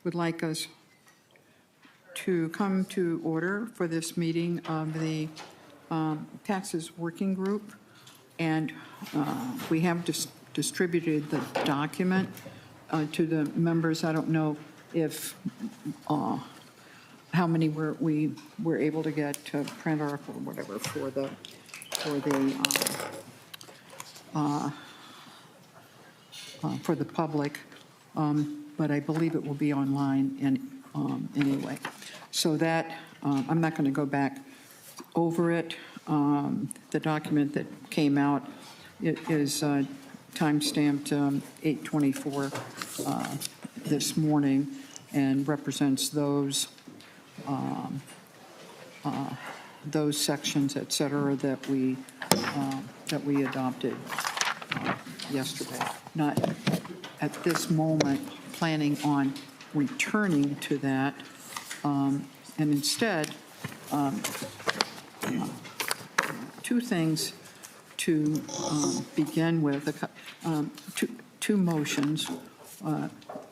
would like us to come to order for this meeting of the Taxes Working Group. And we have distributed the document to the members. I don't know if how many we were able to get to print or whatever for the public, but I believe it will be online anyway. So that I'm not going to go back over it. The document that came out is time-stamped 8/24 this morning and represents those sections, et cetera, that we adopted yesterday. Not at this moment planning on returning to that, and instead two things to begin with, two motions,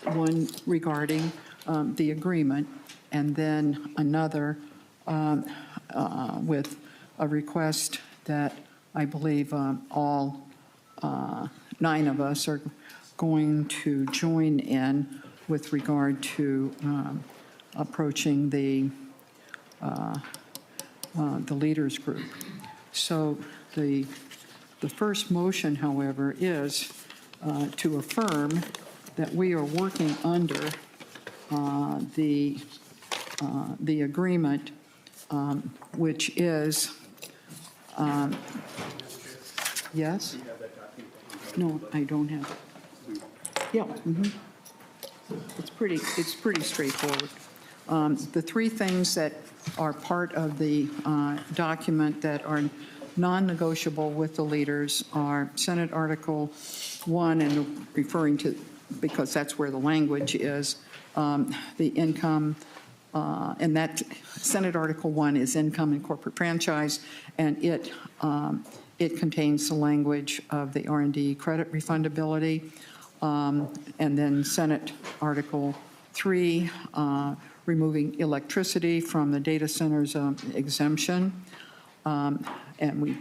one regarding the agreement, and then another with a request that I believe all 9 of us are going to join in with regard to approaching the leaders group. So the first motion, however, is to affirm that we are working under the agreement, which is yes. No, I don't have it. Yeah. It's pretty straightforward. The 3 things that are part of the document that are non-negotiable with the leaders are Senate Article 1, and referring to, because that's where the language is, the income, and that Senate Article 1 is income and corporate franchise, and it contains the language of the R&D credit refundability. And then Senate Article 3, removing electricity from the data centers exemption, and we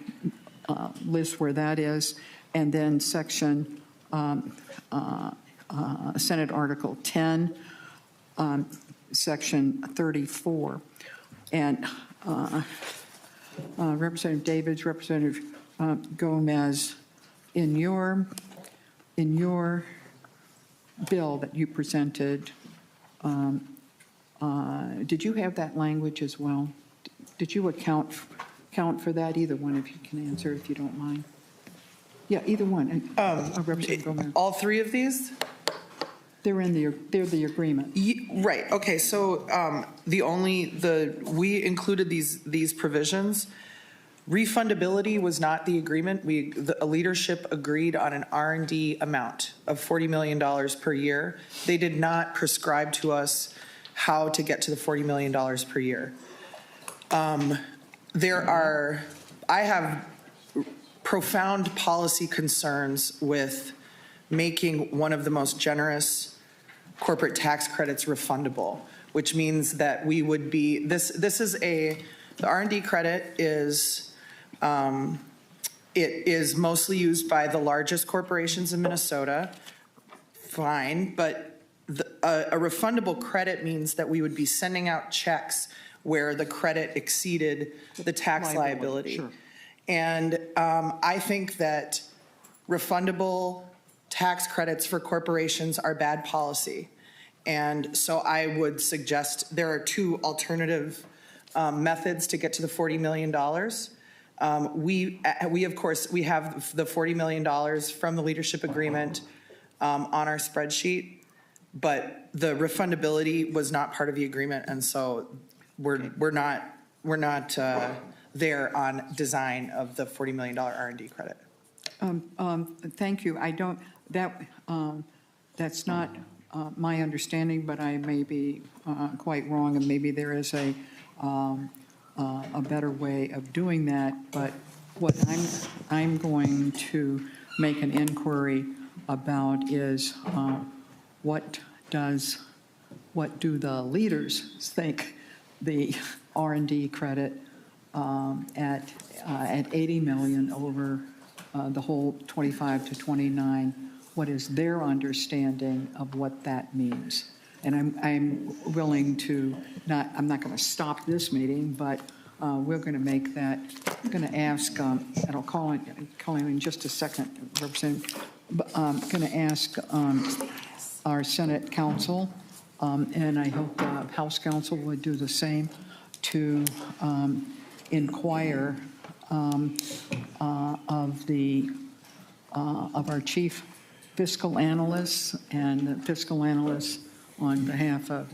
list where that is. And then Section Senate Article 10, Section 34, and Representative Davids, Representative Gomez, in your bill that you presented, did you have that language as well? Did you account for that? Either one of you can answer if you don't mind. Yeah, either one. Representative Gomez. All 3 of these? They're the agreement. Right. Okay. So we included these provisions. Refundability was not the agreement. The leadership agreed on an R&D amount of $40 million per year. They did not prescribe to us how to get to the $40 million per year. I have profound policy concerns with making one of the most generous corporate tax credits refundable, which means that we would be, the R&D credit is, it is mostly used by the largest corporations in Minnesota. Fine, but a refundable credit means that we would be sending out checks where the credit exceeded the tax liability. Sure. And I think that refundable tax credits for corporations are bad policy. And so I would suggest there are 2 alternative methods to get to the $40 million. We of course, we have the $40 million from the leadership agreement on our spreadsheet, but the refundability was not part of the agreement, and so we're not there on design of the $40 million R&D credit. Thank you. I don't that's not my understanding, but I may be quite wrong, and maybe there is a better way of doing that. But what I'm going to make an inquiry about is what do the leaders think the R&D credit at 80 million over the whole 25 to 29, what is their understanding of what that means? And I'm willing to I'm not going to stop this meeting, but we're going to make that, I'm going to ask, and I'll call him in just a second, Representative, but I'm going to ask our Senate counsel, and I hope the House counsel would do the same, to inquire of our chief fiscal analysts and the fiscal analysts on behalf of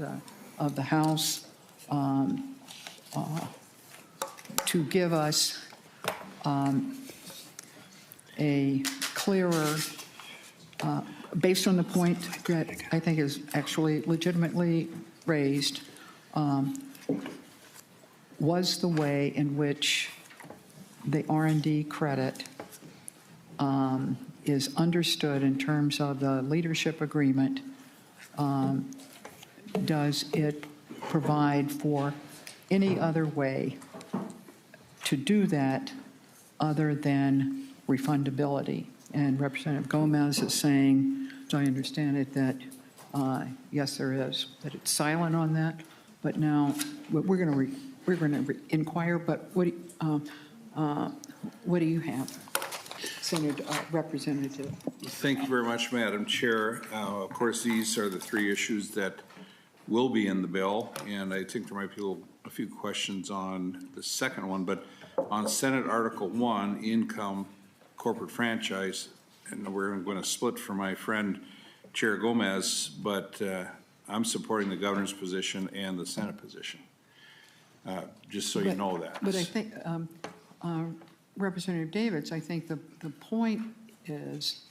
the House to give us a clearer, based on the point that I think is actually legitimately raised, was the way in which the R&D credit is understood in terms of the leadership agreement. Does it provide for any other way to do that other than refundability? And Representative Gomez is saying, as I understand it, that yes, there is, that it's silent on that. But now we're going to inquire. But what do you have, Senator Representative? Thank you very much, Madam Chair. Of course, these are the three issues that will be in the bill, and I think there might be a few questions on the second one. But on Senate Article 1, income corporate franchise, and we're going to split for my friend Chair Gomez, but I'm supporting the governor's position and the Senate position, just so you know that. But I think, Representative Davids, I think the point is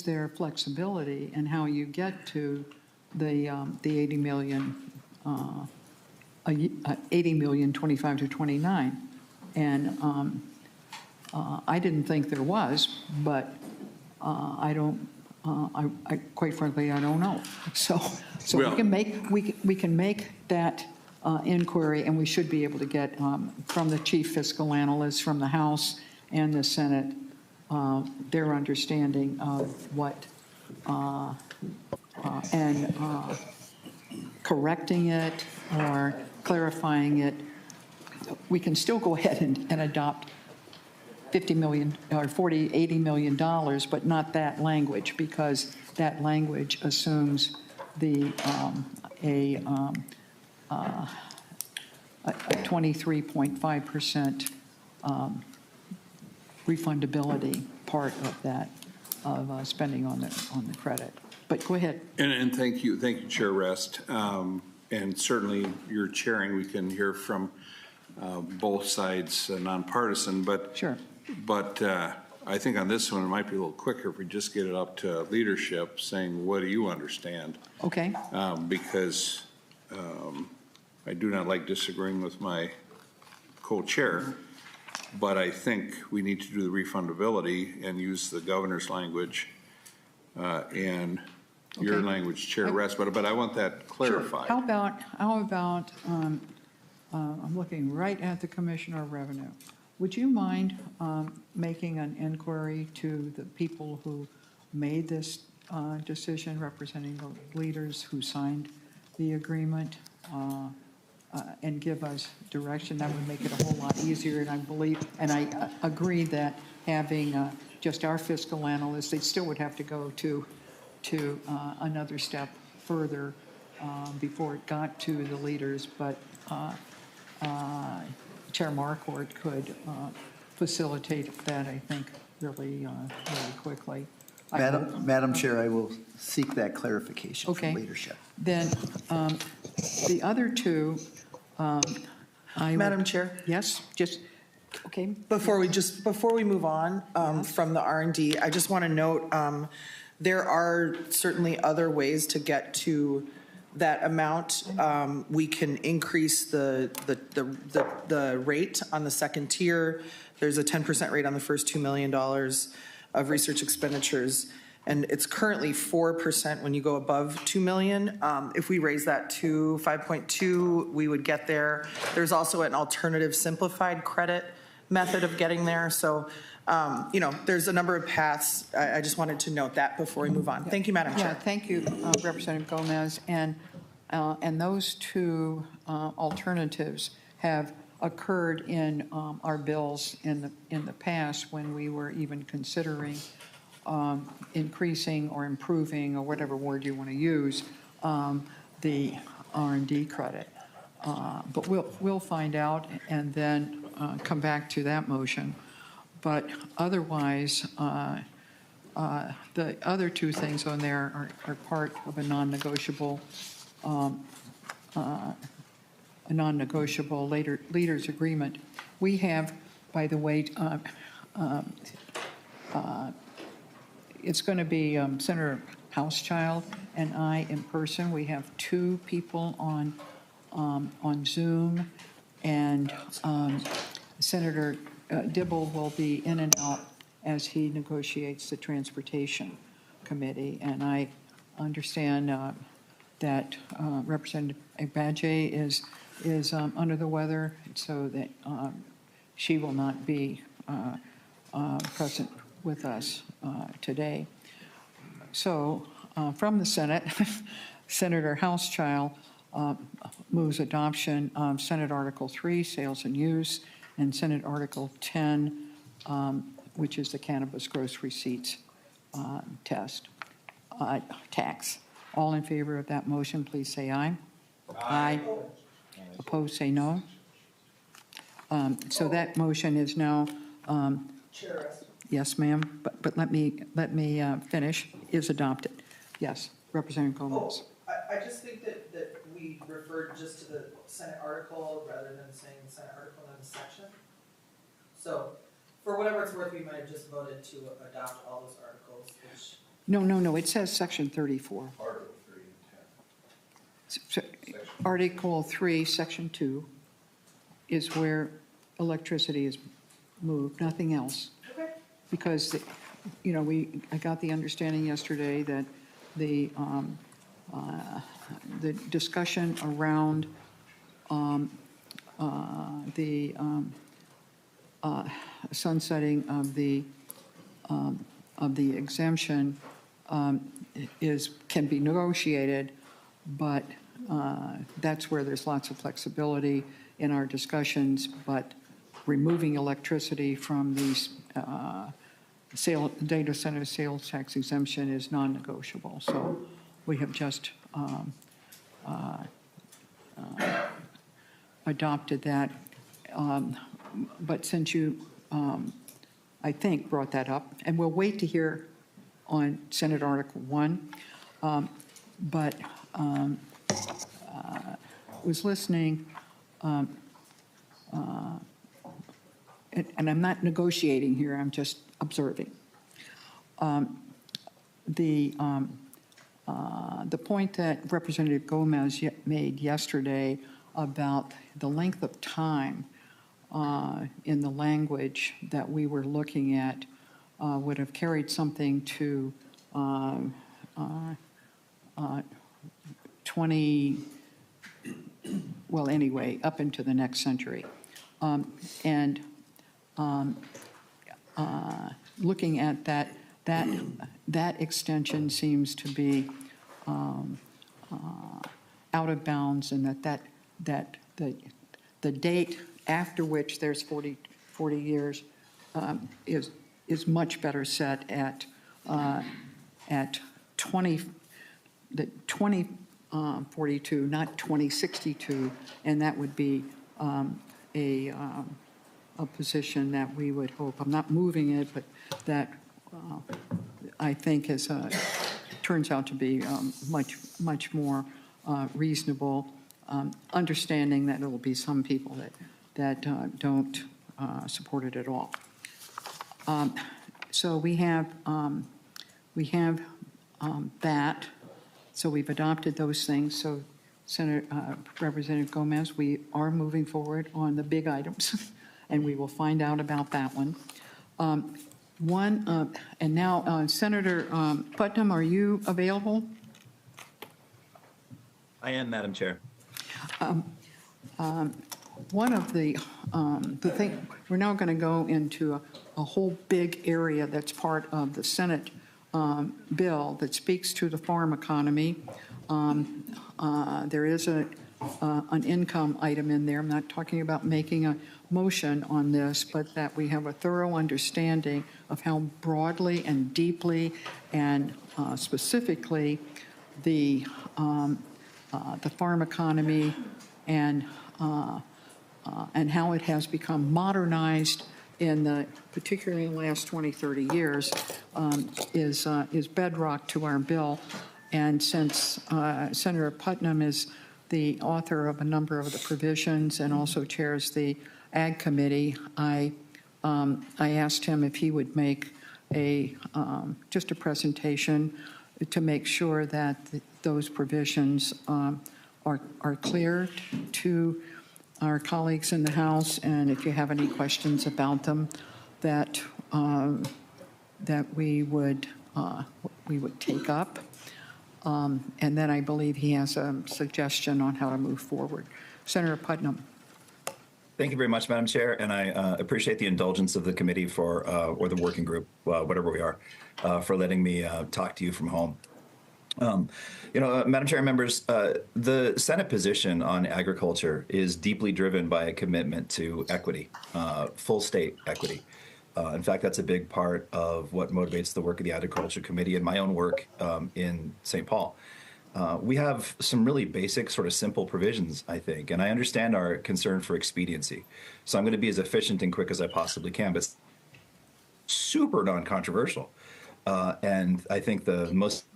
there flexibility in how you get to the 80 million, 80 million 25 to 29, and I didn't think there was, but I don't. I quite frankly, I don't know. So well, we can make that inquiry, and we should be able to get from the chief fiscal analyst from the House and the Senate their understanding of what and correcting it or clarifying it. We can still go ahead and adopt 50 million or $80 million, but not that language, because that language assumes the a 23.5% refundability part of that of spending on the credit. But go ahead. And thank you, Chair Rest. And certainly you're chairing. We can hear from both sides, nonpartisan. But sure. But I think on this one it might be a little quicker if we just get it up to leadership, saying, "What do you understand?" Okay. Because I do not like disagreeing with my co-chair, but I think we need to do the refundability and use the governor's language and your language, Chair Rest. But I want that clarified. Sure. How about I'm looking right at the Commissioner of Revenue. Would you mind making an inquiry to the people who made this decision, representing the leaders who signed the agreement, and give us direction? That would make it a whole lot easier. And I believe, and I agree that having just our fiscal analysts, they still would have to go to another step further before it got to the leaders. But Chair Marquardt could facilitate that, I think, really quickly. Madam Chair, I will seek that clarification from leadership. Then the other two, Madam Chair? Yes, just, okay. Before we move on from the R&D, I just want to note there are certainly other ways to get to that amount. We can increase the rate on the second tier. There's a 10% rate on the first $2 million of research expenditures. And it's currently 4% when you go above 2 million. If we raise that to 5.2, we would get there. There's also an alternative simplified credit method of getting there. So, there's a number of paths. I just wanted to note that before we move on. Thank you, Madam Yeah, Chair. thank you, Representative Gomez. And those two alternatives have occurred in our bills in the past when we were even considering increasing or improving, or whatever word you want to use, the R&D credit. But we'll find out and then come back to that motion. But otherwise, the other two things on there are part of a non-negotiable leaders agreement. We have, by the way, it's going to be Senator Housechild and I in person. We have two people on Zoom, and Senator Dibble will be in and out as he negotiates the Transportation Committee. And I understand that Representative Badge is under the weather, so that she will not be present with us today. So from the Senate, Senator Housechild moves adoption of Senate Article 3, Sales and Use, and Senate Article 10, which is the cannabis gross receipts tax. All in favor of that motion, please say aye. Aye. Opposed, say no. So that motion is now. Chair. Yes, ma'am, but let me finish, is adopted. Yes, Representative Gomez. I just think that we referred just to the Senate article rather than saying the Senate article in the section. So for whatever it's worth, we might have just voted to adopt all those articles, which. No, it says section 34. Article 3 and 10. Article 3, section 2 is where electricity is moved, nothing else. Okay. Because, I got the understanding yesterday that the discussion around the sunsetting of the exemption can be negotiated, but that's where there's lots of flexibility in our discussions. But removing electricity from these data center sales tax exemption is non-negotiable. So we have just adopted that. But since you, I think, brought that up, and we'll wait to hear on Senate Article 1, but was listening, and I'm not negotiating here, I'm just observing. The point that Representative Gomez made yesterday about the length of time in the language that we were looking at would have carried something to 20, well, anyway, up into the next century. Looking at that extension seems to be out of bounds, and that the date after which there's 40 years is much better set at 2042, not 2062, and that would be a position that we would hope. I'm not moving it, but that I think turns out to be much more reasonable, understanding that there will be some people that don't support it at all. So we have that. So we've adopted those things. So Representative Gomez, we are moving forward on the big items, and we will find out about that one. And now Senator Putnam, are you available? I am, Madam Chair. One of the thing, we're now going to go into a whole big area that's part of the Senate bill that speaks to the farm economy. There is an income item in there. I'm not talking about making a motion on this, but that we have a thorough understanding of how broadly and deeply and specifically the farm economy and how it has become modernized particularly in the last 20, 30 years, is bedrock to our bill. And since Senator Putnam is the author of a number of the provisions and also chairs the Ag Committee, I asked him if he would make just a presentation to make sure that those provisions are clear to our colleagues in the House, and if you have any questions about them, that we would take up. And then I believe he has a suggestion on how to move forward. Senator Putnam. Thank you very much, Madam Chair, and I appreciate the indulgence of the committee or the working group, whatever we are, for letting me talk to you from home. Madam Chair, members, the Senate position on agriculture is deeply driven by a commitment to equity, full state equity. In fact, that's a big part of what motivates the work of the Agriculture Committee and my own work in St. Paul. We have some really basic, sort of simple provisions, I think, and I understand our concern for expediency. So I'm going to be as efficient and quick as I possibly can, but super non-controversial. And I think the most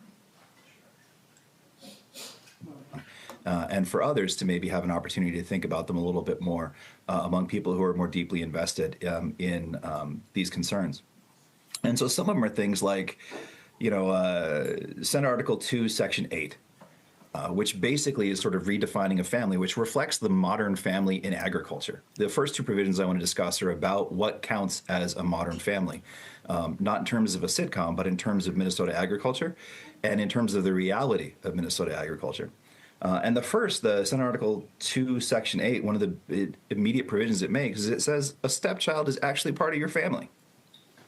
and for others to maybe have an opportunity to think about them a little bit more among people who are more deeply invested in these concerns. And so some of them are things like, Senate Article 2, Section 8, which basically is sort of redefining a family, which reflects the modern family in agriculture. The first two provisions I want to discuss are about what counts as a modern family, not in terms of a sitcom, but in terms of Minnesota agriculture and in terms of the reality of Minnesota agriculture. And the Senate Article 2, Section 8, one of the immediate provisions it makes is it says a stepchild is actually part of your family.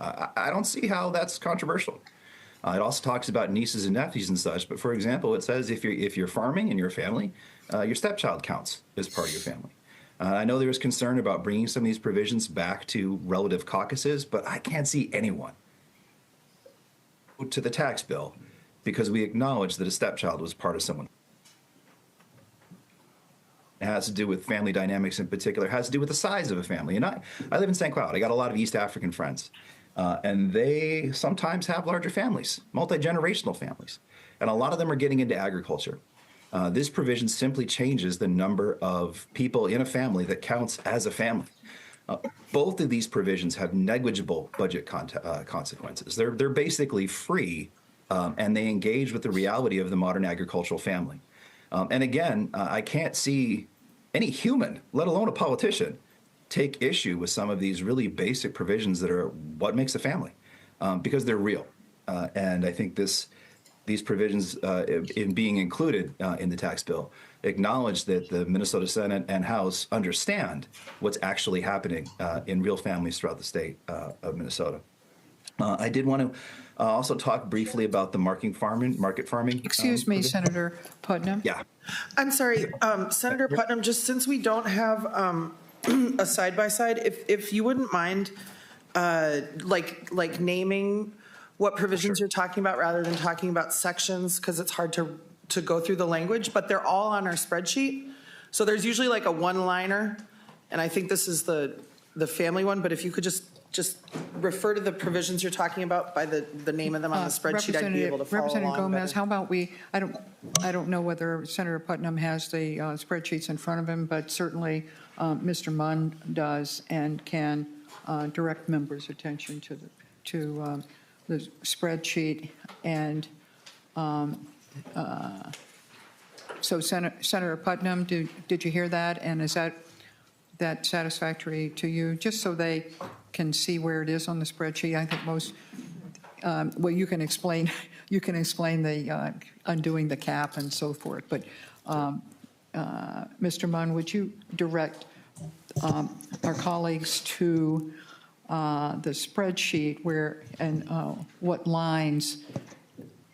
I don't see how that's controversial. It also talks about nieces and nephews and such, but for example, it says if you're farming in your family, your stepchild counts as part of your family. I know there was concern about bringing some of these provisions back to relative caucuses, but I can't see anyone to the tax bill because we acknowledge that a stepchild was part of someone. It has to do with family dynamics in particular. It has to do with the size of a family. And I live in St. Cloud. I got a lot of East African friends. And they sometimes have larger families, multi-generational families. And a lot of them are getting into agriculture. This provision simply changes the number of people in a family that counts as a family. Both of these provisions have negligible budget consequences. They're basically free, and they engage with the reality of the modern agricultural family. And again, I can't see any human, let alone a politician, take issue with some of these really basic provisions that are what makes a family, because they're real. And I think these provisions in being included in the tax bill acknowledge that the Minnesota Senate and House understand what's actually happening in real families throughout the state of Minnesota. I did want to also talk briefly about the market farming. Excuse me, Senator Putnam. Yeah. I'm sorry, Senator Putnam, just since we don't have a side-by-side, if you wouldn't mind, like naming what provisions you're talking about rather than talking about sections, because it's hard to go through the language, but they're all on our spreadsheet. So there's usually like a one-liner, and I think this is the family one, but if you could just refer to the provisions you're talking about by the name of them on the spreadsheet, I'd be able to follow Representative along Gomez, better. how about I don't know whether Senator Putnam has the spreadsheets in front of him, but certainly Mr. Munn does and can direct members' attention to the spreadsheet. And so Senator Putnam, did you hear that? And is that that satisfactory to you, just so they can see where it is on the spreadsheet? I think most, well, you can explain the undoing the cap and so forth, but Mr. Munn, would you direct our colleagues to the spreadsheet where, and what lines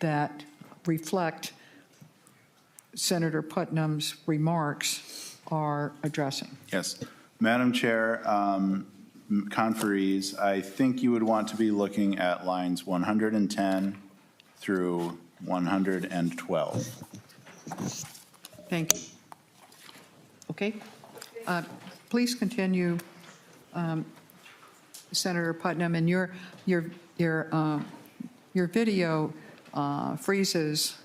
that reflect Senator Putnam's remarks are addressing? Yes. Madam Chair, conferees, I think you would want to be looking at lines 110 through 112. Thank you. Okay. Please continue, Senator Putnam, and your video freezes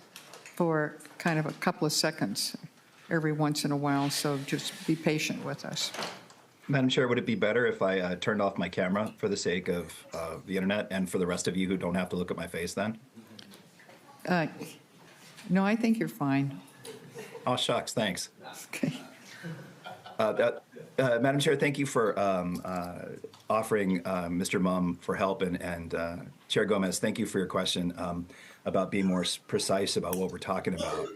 for kind of a couple of seconds every once in a while, so just be patient with us. Madam Chair, would it be better if I turned off my camera for the sake of the internet and for the rest of you who don't have to look at my face then? No, I think you're fine. Oh, shucks, thanks. Okay. Madam Chair, thank you for offering Mr. Mumm for help, and Chair Gomez, thank you for your question about being more precise about what we're talking about.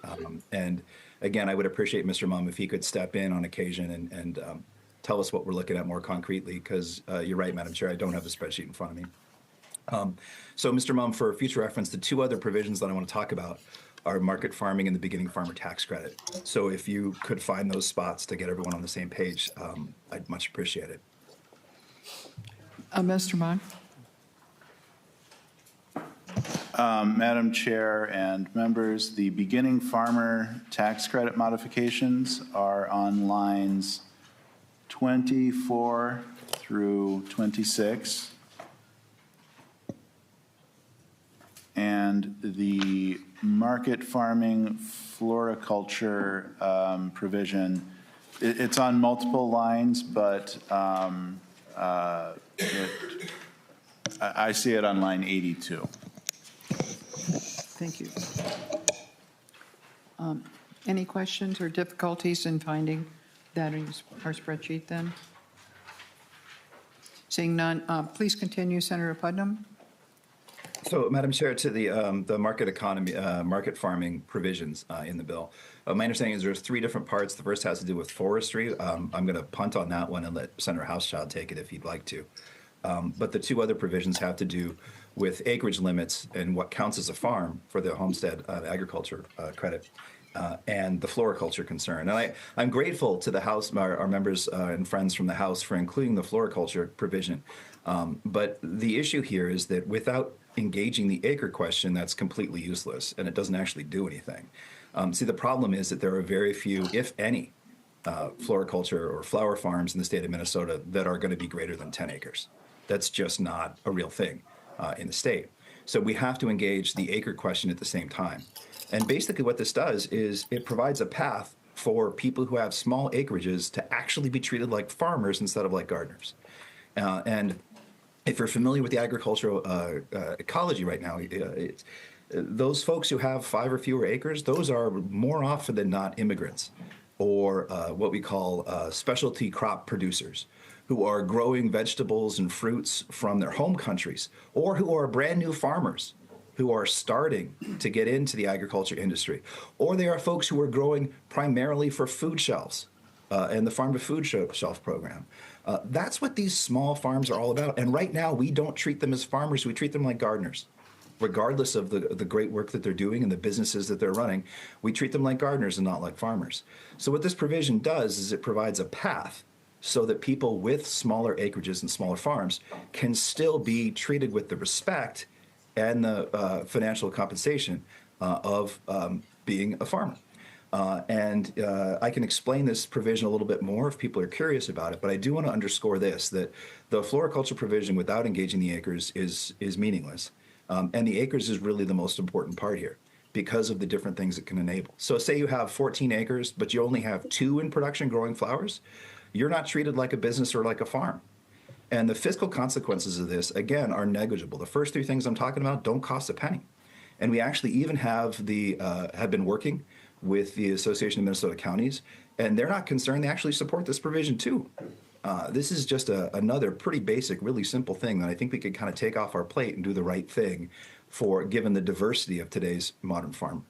And again, I would appreciate Mr. Mumm if he could step in on occasion and tell us what we're looking at more concretely, because you're right, Madam Chair, I don't have the spreadsheet in front of me. So, Mr. Mumm, for future reference, the two other provisions that I want to talk about are market farming and the beginning farmer tax credit. So if you could find those spots to get everyone on the same page, I'd much appreciate it. Mr. Munn? Madam Chair and members, the beginning farmer tax credit modifications are on lines 24 through 26. And the market farming floriculture provision, it's on multiple lines, but I see it on line 82. Thank you. Any questions or difficulties in finding that in our spreadsheet then? Seeing none, please continue, Senator Putnam. So, Madam Chair, to the market economy, market farming provisions in the bill, my understanding is there's three different parts. The first has to do with forestry. I'm going to punt on that one and let Senator Houschild take it if he'd like to. But the two other provisions have to do with acreage limits and what counts as a farm for the homestead agriculture credit. And the floriculture concern. And I'm grateful to the House, our members and friends from the House for including the floriculture provision. But the issue here is that without engaging the acre question, that's completely useless, and it doesn't actually do anything. See, the problem is that there are very few, if any, floriculture or flower farms in the state of Minnesota that are going to be greater than 10 acres. That's just not a real thing in the state. So we have to engage the acre question at the same time. And basically what this does is it provides a path for people who have small acreages to actually be treated like farmers instead of like gardeners. And if you're familiar with the agricultural ecology right now, those folks who have 5 or fewer acres, those are more often than not immigrants or what we call specialty crop producers who are growing vegetables and fruits from their home countries, or who are brand new farmers who are starting to get into the agriculture industry, or they are folks who are growing primarily for food shelves and the Farm to Food Shelf program. That's what these small farms are all about. And right now, we don't treat them as farmers. We treat them like gardeners. Regardless of the great work that they're doing and the businesses that they're running, we treat them like gardeners and not like farmers. So what this provision does is it provides a path so that people with smaller acreages and smaller farms can still be treated with the respect and the financial compensation of being a farmer. And I can explain this provision a little bit more if people are curious about it, but I do want to underscore this, that the floriculture provision without engaging the acres is meaningless. And the acres is really the most important part here because of the different things it can enable. So say you have 14 acres, but you only have 2 in production growing flowers, you're not treated like a business or like a farm. And the fiscal consequences of this, again, are negligible. The first 3 things I'm talking about don't cost a penny. And we actually even have have been working with the Association of Minnesota Counties and they're not concerned. They actually support this provision too. This is just another pretty basic, really simple thing that I think we could kind of take off our plate and do the right thing for, given the diversity of today's modern farm.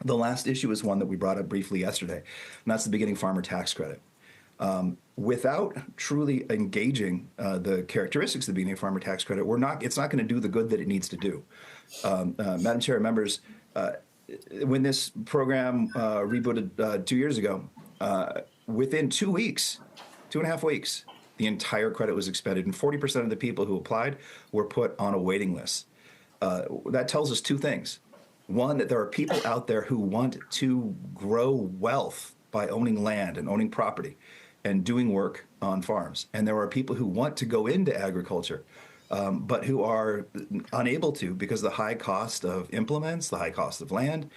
The last issue is one that we brought up briefly yesterday, and that's the beginning farmer tax credit. Without truly engaging the characteristics of the beginning farmer tax credit, it's not going to do the good that it needs to do. Madam Chair, members, when this program rebooted 2 years ago, within 2 weeks, 2.5 weeks, the entire credit was expended, and 40% of the people who applied were put on a waiting list. That tells us two things. One, that there are people out there who want to grow wealth by owning land and owning property and doing work on farms. And there are people who want to go into agriculture, but who are unable to because of the high cost of implements, the high cost of land.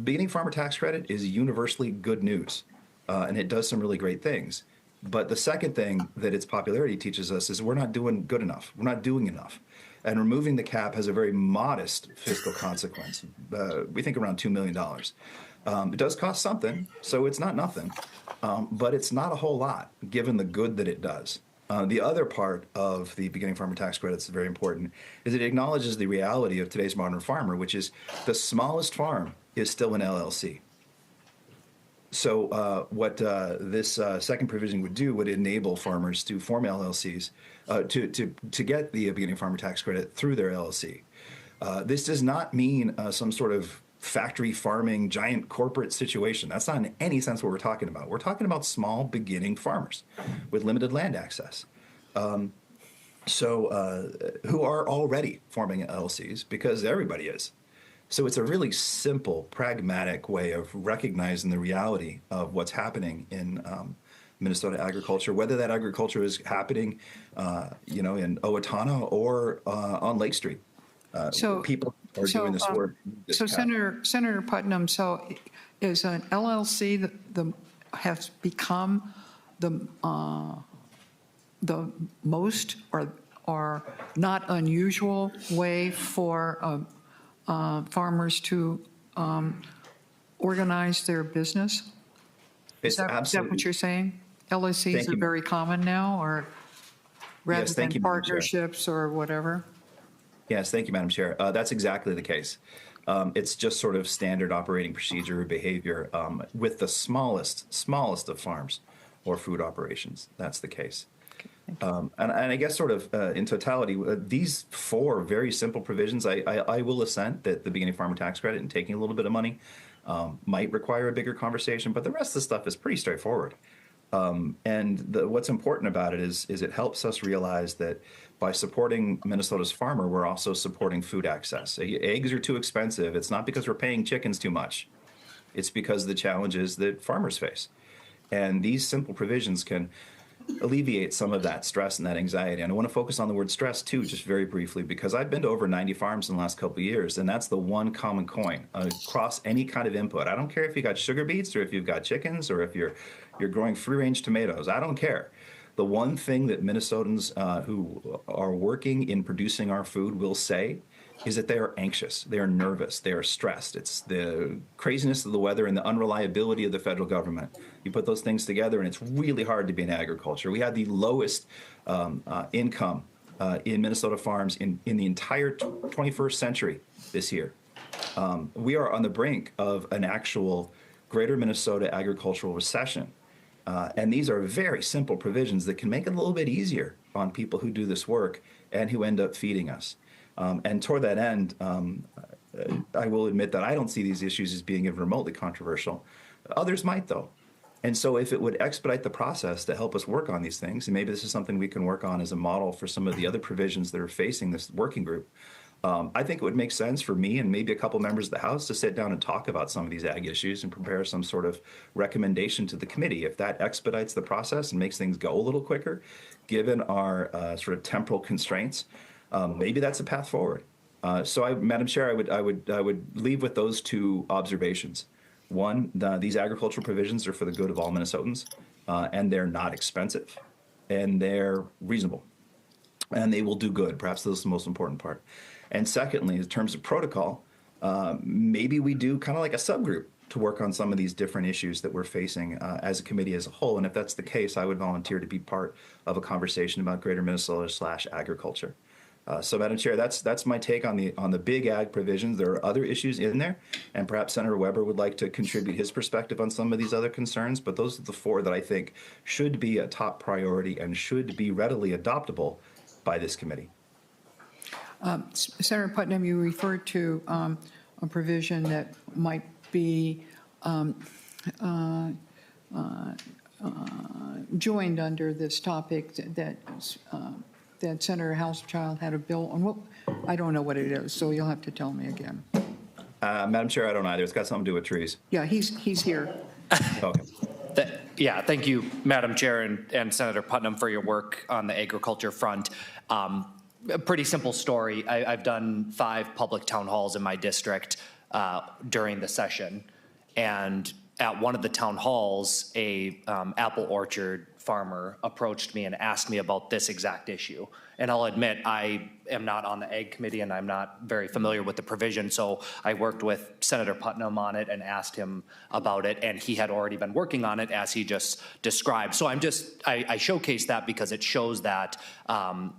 Beginning farmer tax credit is universally good news, and it does some really great things. But the second thing that its popularity teaches us is we're not doing good enough. We're not doing enough. And removing the cap has a very modest fiscal consequence. We think around $2 million. It does cost something, so it's not nothing, but it's not a whole lot given the good that it does. The other part of the beginning farmer tax credit that's very important is it acknowledges the reality of today's modern farmer, which is the smallest farm is still an LLC. So what this second provision would do would enable farmers to form LLCs to get the beginning farmer tax credit through their LLC. This does not mean some sort of factory farming giant corporate situation. That's not in any sense what we're talking about. We're talking about small beginning farmers with limited land access. Who are already forming LLCs because everybody is. So it's a really simple, pragmatic way of recognizing the reality of what's happening in Minnesota agriculture, whether that agriculture is happening, in Owatonna or on Lake Street. People are doing this work. So Senator Putnam, so is an LLC has become the most or not unusual way for farmers to organize their business? Is that what you're saying? LLCs are very common now, or rather than partnerships or whatever? Yes, thank you, Madam Chair. That's exactly the case. It's just sort of standard operating procedure or behavior with the smallest of farms or food operations. That's the case. And I guess sort of in totality, these four very simple provisions, I will assent that the beginning farmer tax credit and taking a little bit of money might require a bigger conversation, but the rest of the stuff is pretty straightforward. What's important about it is it helps us realize that by supporting Minnesota's farmer, we're also supporting food access. Eggs are too expensive. It's not because we're paying chickens too much. It's because of the challenges that farmers face. And these simple provisions can alleviate some of that stress and that anxiety. And I want to focus on the word stress too, just very briefly, because I've been to over 90 farms in the last couple of years, and that's the one common coin across any kind of input. I don't care if you got sugar beets or if you've got chickens or if you're growing free-range tomatoes. I don't care. The one thing that Minnesotans who are working in producing our food will say is that they are anxious, they are nervous, they are stressed. It's the craziness of the weather and the unreliability of the federal government. You put those things together, and it's really hard to be in agriculture. We had the lowest income in Minnesota farms in the entire 21st century this year. We are on the brink of an actual greater Minnesota agricultural recession. And these are very simple provisions that can make it a little bit easier on people who do this work and who end up feeding us. And toward that end, I will admit that I don't see these issues as being remotely controversial. Others might, though. And so if it would expedite the process to help us work on these things, and maybe this is something we can work on as a model for some of the other provisions that are facing this working group, I think it would make sense for me and maybe a couple members of the House to sit down and talk about some of these ag issues and prepare some sort of recommendation to the committee. If that expedites the process and makes things go a little quicker, given our sort of temporal constraints, maybe that's a path forward. Madam Chair, I would leave with those two observations. One, these agricultural provisions are for the good of all Minnesotans, and they're not expensive, and they're reasonable, and they will do good. Perhaps that's the most important part. And secondly, in terms of protocol, maybe we do kind of like a subgroup to work on some of these different issues that we're facing as a committee as a whole. And if that's the case, I would volunteer to be part of a conversation about Greater Minnesota / agriculture. So, Madam Chair, that's my take on the big ag provisions. There are other issues in there, and perhaps Senator Weber would like to contribute his perspective on some of these other concerns. But those are the four that I think should be a top priority and should be readily adoptable by this committee. Senator Putnam, you referred to a provision that might be joined under this topic that Senator Housechild had a bill on. What, I don't know what it is, so you'll have to tell me again. Madam Chair, I don't either. It's got something to do with trees. Yeah, he's here. Okay. Yeah, thank you, Madam Chair and Senator Putnam, for your work on the agriculture front. A pretty simple story. I've done 5 public town halls in my district during the session, and at one of the town halls, a apple orchard farmer approached me and asked me about this exact issue. And I'll admit, I am not on the Ag Committee and I'm not very familiar with the provision, so I worked with Senator Putnam on it and asked him about it, and he had already been working on it as he just described. So I showcase that because it shows that,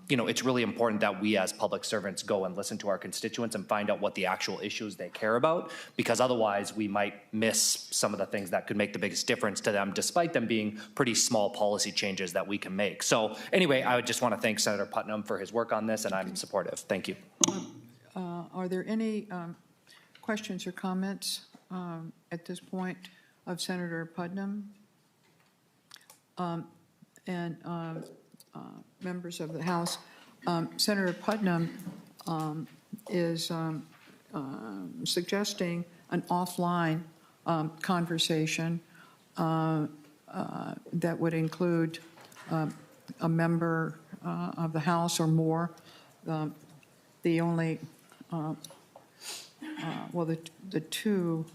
it's really important that we as public servants go and listen to our constituents and find out what the actual issues they care about, because otherwise we might miss some of the things that could make the biggest difference to them, despite them being pretty small policy changes that we can make. So anyway, I would just want to thank Senator Putnam for his work on this, and I'm supportive. Thank you. Are there any questions or comments at this point of Senator Putnam? And members of the House, Senator Putnam is suggesting an offline conversation that would include a member of the House or more. The only, the 2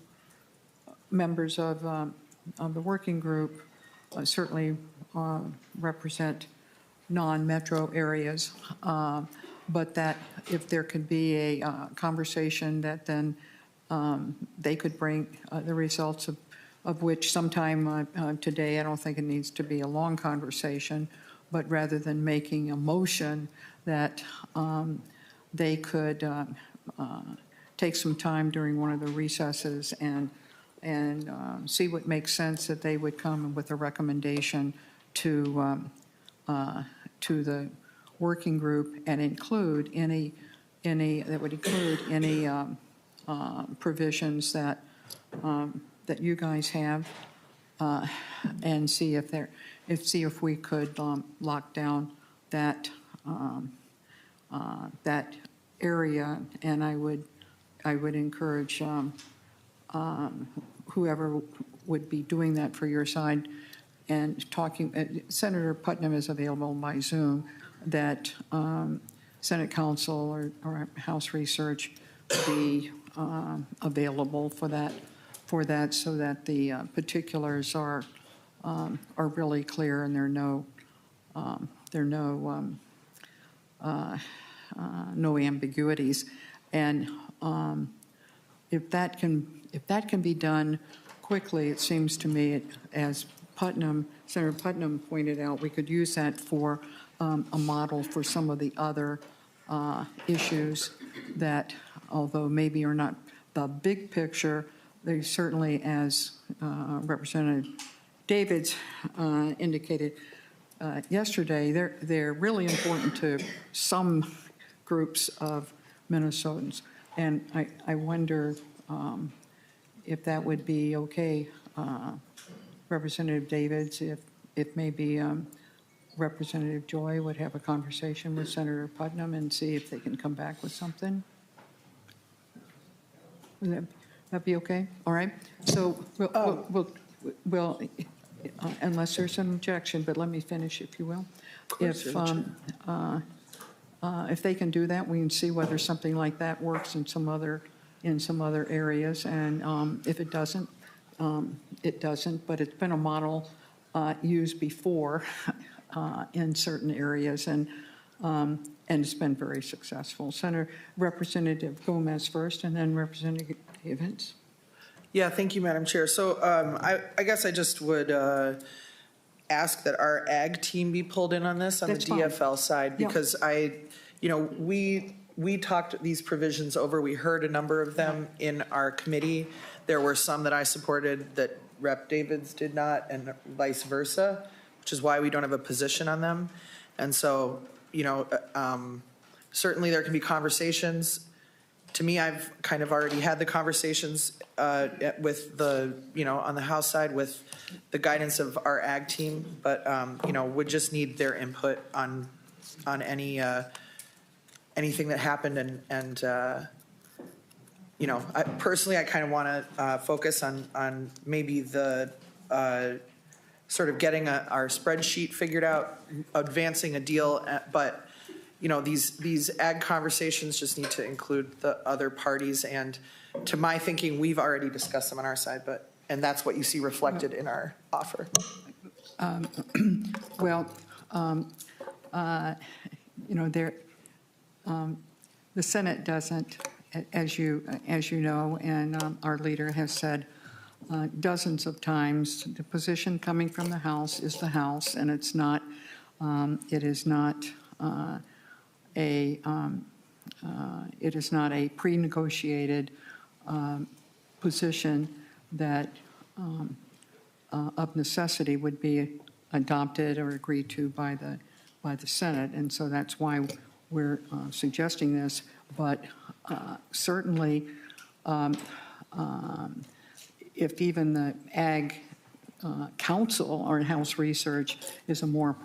members of the working group certainly represent non-metro areas, but that if there could be a conversation that then they could bring the results of which sometime today, I don't think it needs to be a long conversation, but rather than making a motion that they could take some time during one of the recesses and see what makes sense, that they would come with a recommendation to the working group and include any provisions that you guys have, and see if we could lock down that that area. And I would encourage whoever would be doing that for your side and talking. Senator Putnam is available by Zoom. That Senate Counsel or House Research be available for that, so that the particulars are really clear and there are no ambiguities. And if that can be done quickly, it seems to me, as Senator Putnam pointed out, we could use that for a model for some of the other issues that, although maybe are not the big picture, they certainly, as Representative Davids indicated yesterday, they're really important to some groups of Minnesotans. And I wonder if that would be okay, Representative Davids, if maybe Representative Joy would have a conversation with Senator Putnam and see if they can come back with something. Would that be okay? All right. So we'll unless there's an objection, but let me finish, if you will. If they can do that, we can see whether something like that works in some other areas, and if it doesn't, it doesn't. But it's been a model used before in certain areas, and it's been very successful. Representative Gomez first, and then Representative Davids. Yeah, thank you, Madam Chair. So I guess I just would ask that our ag team be pulled in on this on That's the fine. DFL side, Yeah. because we talked these provisions over. We heard a number of them in our committee. There were some that I supported that Rep. Davids did not, and vice versa, which is why we don't have a position on them. And so, certainly there can be conversations. To me, I've kind of already had the conversations with the, on the House side with the guidance of our ag team, but, would just need their input on any, anything that happened. Personally, I kind of want to focus on maybe the sort of getting our spreadsheet figured out, advancing a deal, but these ag conversations just need to include the other parties, and to my thinking, we've already discussed them on our side, and that's what you see reflected in our offer. Well, the Senate doesn't, as you know, and our leader has said dozens of times, the position coming from the House is the House, and it is not a pre-negotiated position that of necessity would be adopted or agreed to by the Senate, and so that's why we're suggesting this. But certainly, if even the Ag Council or House Research is a more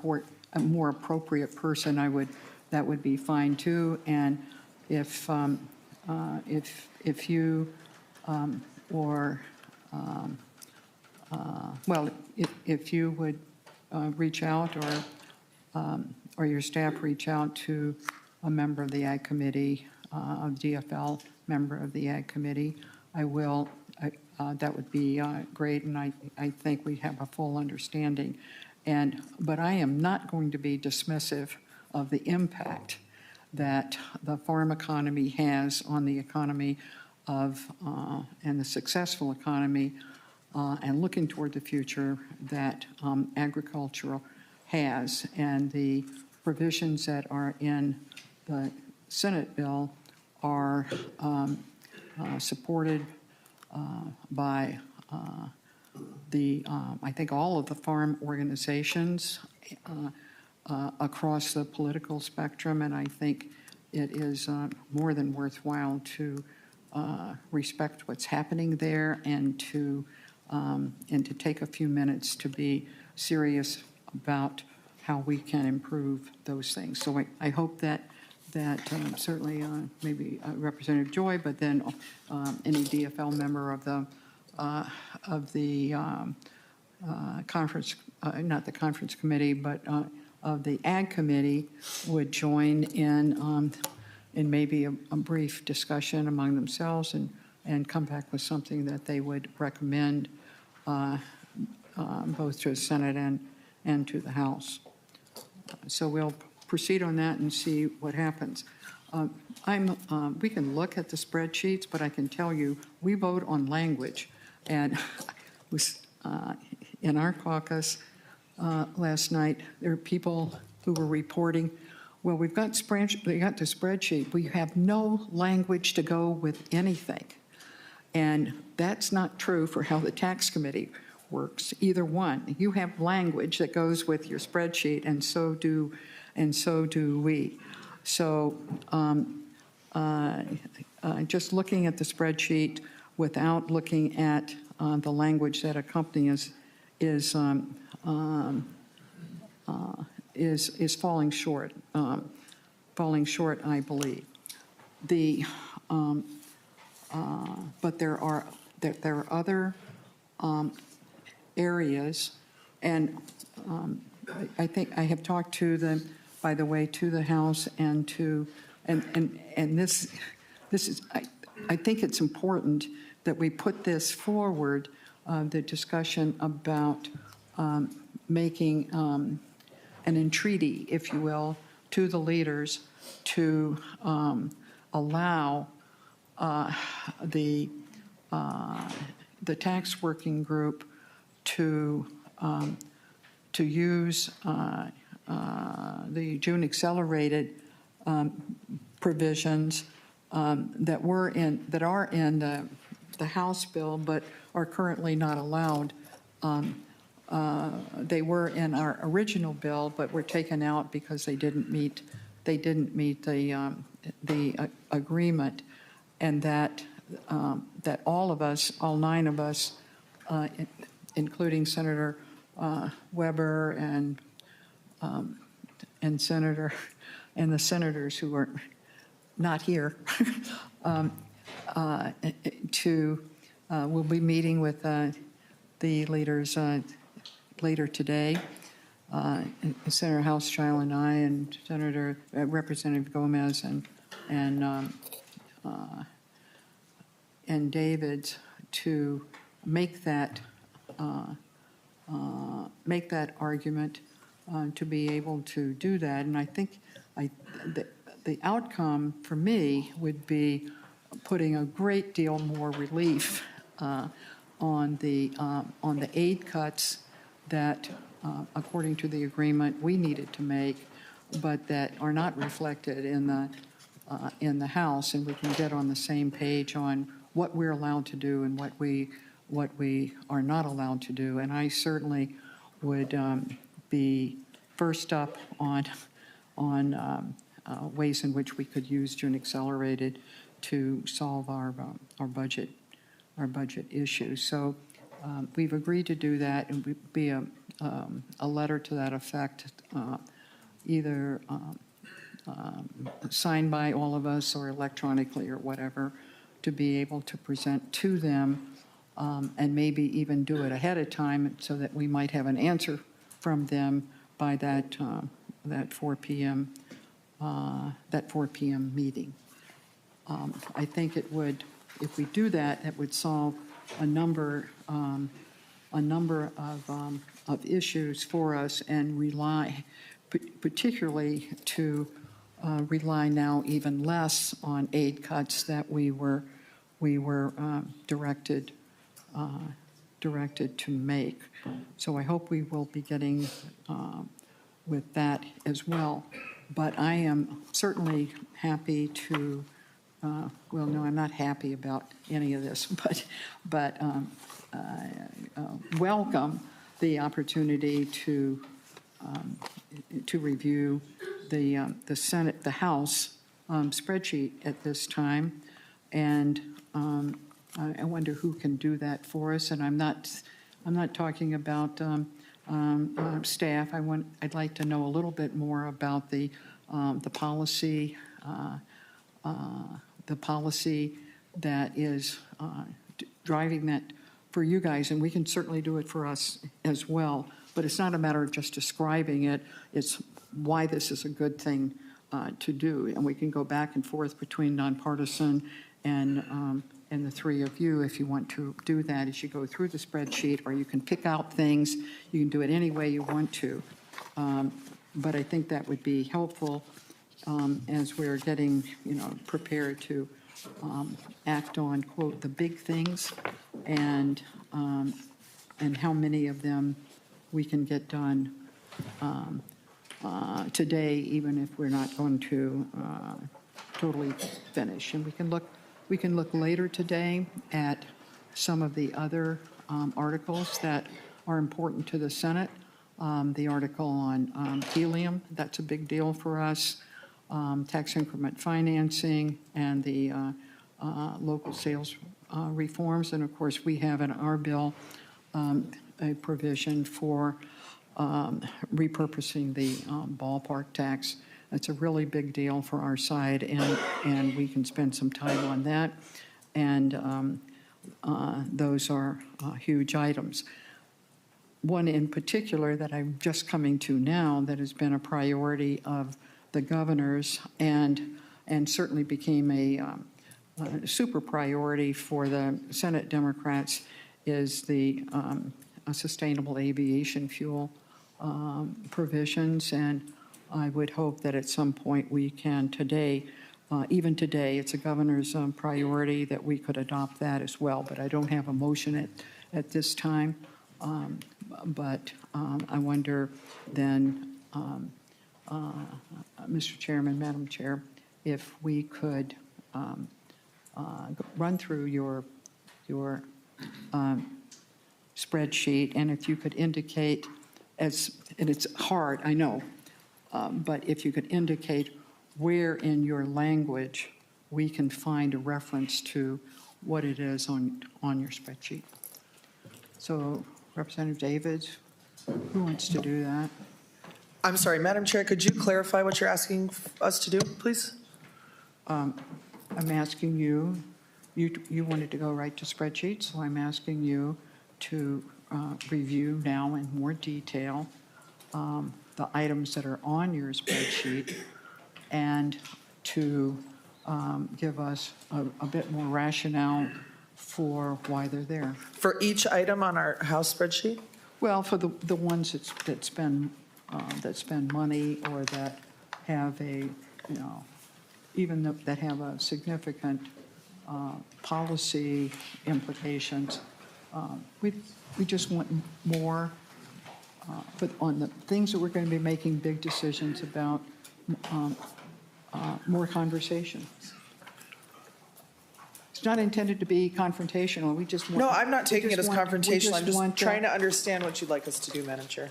appropriate person, that would be fine too. And if you if you would reach out, or your staff reach out to a member of the Ag Committee, of DFL member of the Ag Committee, that would be great, and I think we have a full understanding. But I am not going to be dismissive of the impact that the farm economy has on the economy and the successful economy, and looking toward the future that agriculture has. And the provisions that are in the Senate bill are supported by I think all of the farm organizations across the political spectrum, and I think it is more than worthwhile to respect what's happening there, and to take a few minutes to be serious about how we can improve those things. So I hope that certainly maybe Representative Joy, but then any DFL member of the conference, not the conference committee, but of the Ag Committee would join in maybe a brief discussion among themselves, and come back with something that they would recommend both to the Senate and to the House. So we'll proceed on that and see what happens. We can look at the spreadsheets, but I can tell you, we vote on language. And was in our caucus last night, there are people who were reporting, well, we got the spreadsheet, we have no language to go with anything. And that's not true for how the tax committee works, either one. You have language that goes with your spreadsheet, and so do we. So just looking at the spreadsheet without looking at the language that accompanies is falling short. Falling short, I believe. But there are other areas, and I think I have talked to them, by the way, to the House and this is, I think it's important that we put this forward, the discussion about making an entreaty, if you will, to the leaders to allow the the tax working group to use the June accelerated provisions that are in the House bill, but are currently not allowed. They were in our original bill, but were taken out because they didn't meet the agreement, and that all of us, all 9 of us, including Senator Weber and Senator and the senators who are not here, we'll be meeting with the leaders later today. Senator Houschild and I, and Representative Gomez and David, to make that argument to be able to do that. And I think the outcome for me would be putting a great deal more relief on the aid cuts that, according to the agreement, we needed to make, but that are not reflected in the House, and we can get on the same page on what we're allowed to do and what we are not allowed to do. And I certainly would be first up on ways in which we could use June accelerated to solve our budget issues. So we've agreed to do that, and would be a letter to that effect, either signed by all of us or electronically or whatever, to be able to present to them, and maybe even do it ahead of time so that we might have an answer from them by that 4 p.m. Meeting. I think it would, if we do that, it would solve a number of issues for us, and rely, particularly to rely now even less on aid cuts that we were directed to make. So I hope we will be getting with that as well. But I am certainly happy to, well, no, I'm not happy about any of this, but welcome the opportunity to review the Senate, the House spreadsheet at this time, and I wonder who can do that for us. And I'm not talking about staff. I'd like to know a little bit more about the policy that is driving that for you guys, and we can certainly do it for us as well. But it's not a matter of just describing it, it's why this is a good thing to do. And we can go back and forth between nonpartisan and the 3 of you if you want to do that as you go through the spreadsheet, or you can pick out things. You can do it any way you want to. But I think that would be helpful as we're getting, prepared to act on, quote, the big things, and how many of them we can get done today, even if we're not going to totally finish. And we can look later today at some of the other articles that are important to the Senate. The article on helium, that's a big deal for us. Tax increment financing, and the local sales reforms. And of course, we have in our bill a provision for repurposing the ballpark tax. That's a really big deal for our side, and we can spend some time on that. And those are huge items. One in particular that I'm just coming to now that has been a priority of the governors, and certainly became a super priority for the Senate Democrats, is the sustainable aviation fuel provisions. And I would hope that at some point we can today even today, it's a governor's priority that we could adopt that as well, but I don't have a motion at this time. But I wonder then, Mr. Chairman, Madam Chair, if we could run through your spreadsheet, and if you could indicate, and it's hard, I know, but if you could indicate where in your language we can find a reference to what it is on your spreadsheet. So Representative David, who wants to do that? I'm sorry, Madam Chair, could you clarify what you're asking us to do, please? I'm asking you wanted to go right to spreadsheets, so I'm asking you to review now in more detail the items that are on your spreadsheet and to give us a bit more rationale for why they're there. For each item on our House spreadsheet? Well, for the ones that spend money or that have even that have a significant policy implications, we just want more. But on the things that we're going to be making big decisions about, more conversation. It's not intended to be confrontational. We just want. No, I'm not taking it as confrontational. I'm just trying to to. understand what you'd like us to do, Madam Chair.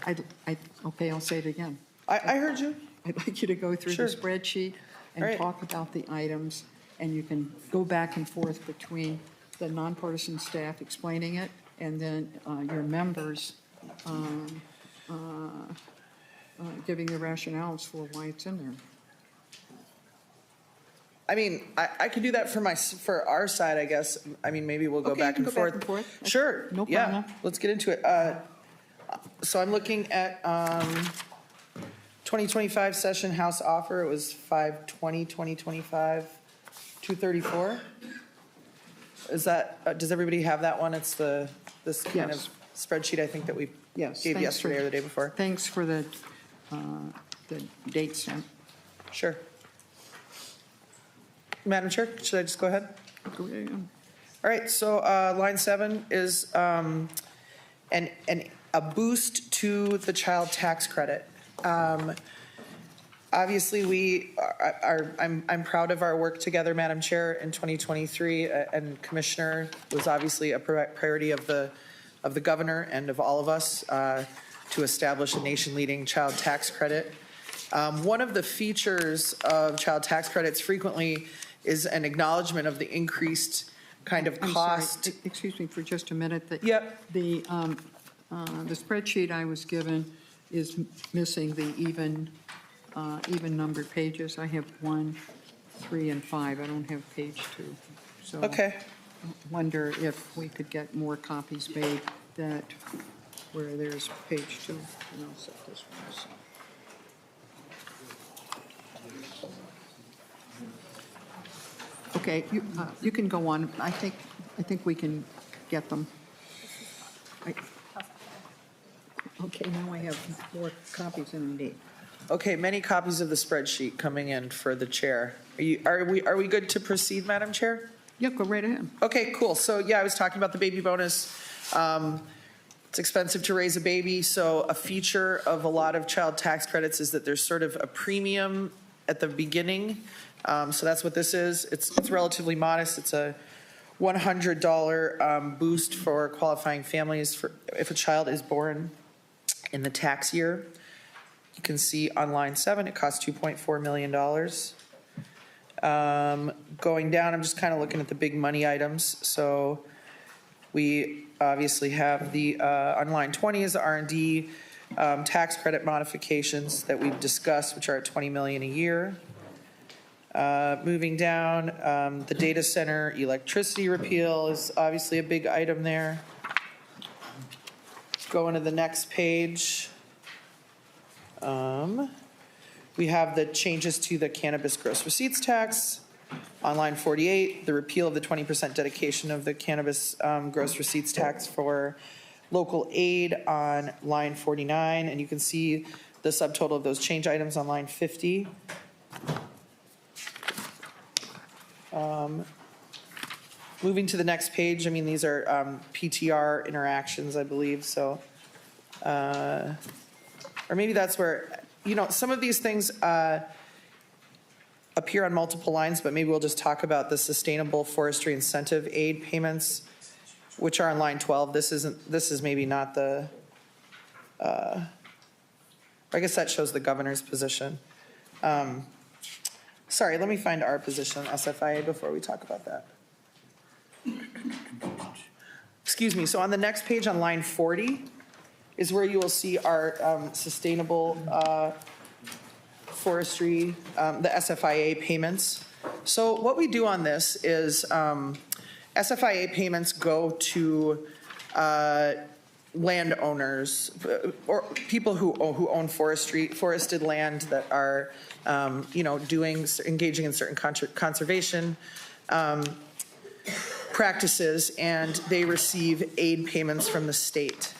Okay, I'll say it again. I heard you. I'd like you to go through Sure. the spreadsheet and All right. talk about the items, and you can go back and forth between the nonpartisan staff explaining it and then your members giving the rationales for why it's in there. I mean, I could do that for our side, I guess. I mean, maybe we'll go Okay, back you and can go forth. back and forth. Sure. No Yeah, problem. let's get into it. So I'm looking at 2025 session House offer. It was 5/20/2025, 234. Is that, does everybody have that one? It's this kind Yes. of spreadsheet I think that we Yes. gave thanks yesterday or the day before. Thanks for the date stamp. Sure. Madam Chair, should I just go ahead? Go ahead. All right, so line 7 is a boost to the child tax credit. Obviously, I'm proud of our work together, Madam Chair, in 2023, and Commissioner was obviously a priority of the governor and of all of us to establish a nation-leading child tax credit. One of the features of child tax credits frequently is an acknowledgement of the increased kind of I'm sorry, cost. excuse me for just a minute. Yep. The spreadsheet I was given is missing the even numbered pages. I have 1, 3, and 5. I don't have page 2. So Okay. I wonder if we could get more copies made that where there's page 2. And I'll set this one aside. Okay, you can go on. I think we can get them. Okay, now I have more copies than I need. Okay, many copies of the spreadsheet coming in for the chair. Are we good to proceed, Madam Chair? Yeah, go right ahead. Okay, cool. So yeah, I was talking about the baby bonus. It's expensive to raise a baby, so a feature of a lot of child tax credits is that there's sort of a premium at the beginning. So that's what this is. It's relatively modest. It's a $100 boost for qualifying families for if a child is born in the tax year. You can see on line 7, it costs $2.4 million. Going down, I'm just kind of looking at the big money items. So we obviously have the, on line 20 is the R&D tax credit modifications that we've discussed, which are at $20 million a year. Moving down, the data center electricity repeal is obviously a big item there. Going to the next page. We have the changes to the cannabis gross receipts tax. On line 48, the repeal of the 20% dedication of the cannabis gross receipts tax for local aid on line 49. And you can see the subtotal of those change items on line 50. Moving to the next page, I mean, these are PTR interactions, I believe, so. Or maybe that's where, you know, some of these things appear on multiple lines, but maybe we'll just talk about the Sustainable Forestry Incentive Aid payments, which are on line 12. This is maybe not the, I guess that shows the governor's position. Sorry, let me find our position on SFIA before we talk about that. Excuse me, so on the next page on line 40 is where you will see our sustainable forestry, the SFIA payments. So what we do on this is SFIA payments go to landowners or people who own forested land that are, you know, engaging in certain conservation practices, and they receive aid payments from the state.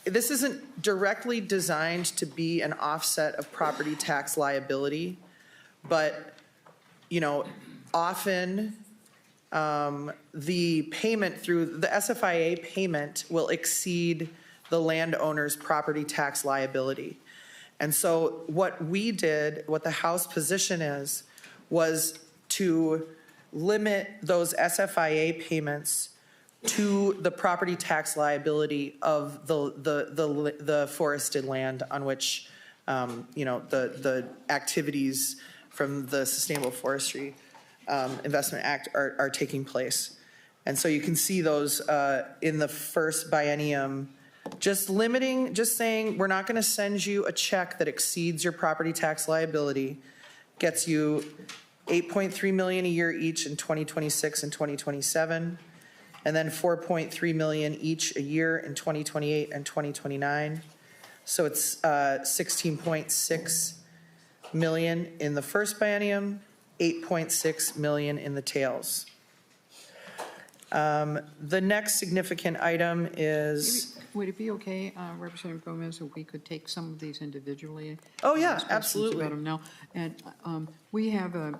This isn't directly designed to be an offset of property tax liability, but, you know, often the payment through the SFIA payment will exceed the landowner's property tax liability. And so what we did, what the House position is, was to limit those SFIA payments to the property tax liability of the forested land on which, you know, the activities from the Sustainable Forestry Investment Act are taking place. And so you can see those in the first biennium, just saying, we're not going to send you a check that exceeds your property tax liability, gets you $8.3 million a year each in 2026 and 2027, and then $4.3 million each a year in 2028 and 2029. So it's $16.6 million in the first biennium, $8.6 million in the tails. The next significant item is. Would it be okay, Representative Gomez, if we could take some of these individually? Oh, yeah, Ask questions absolutely. about them now. And we have a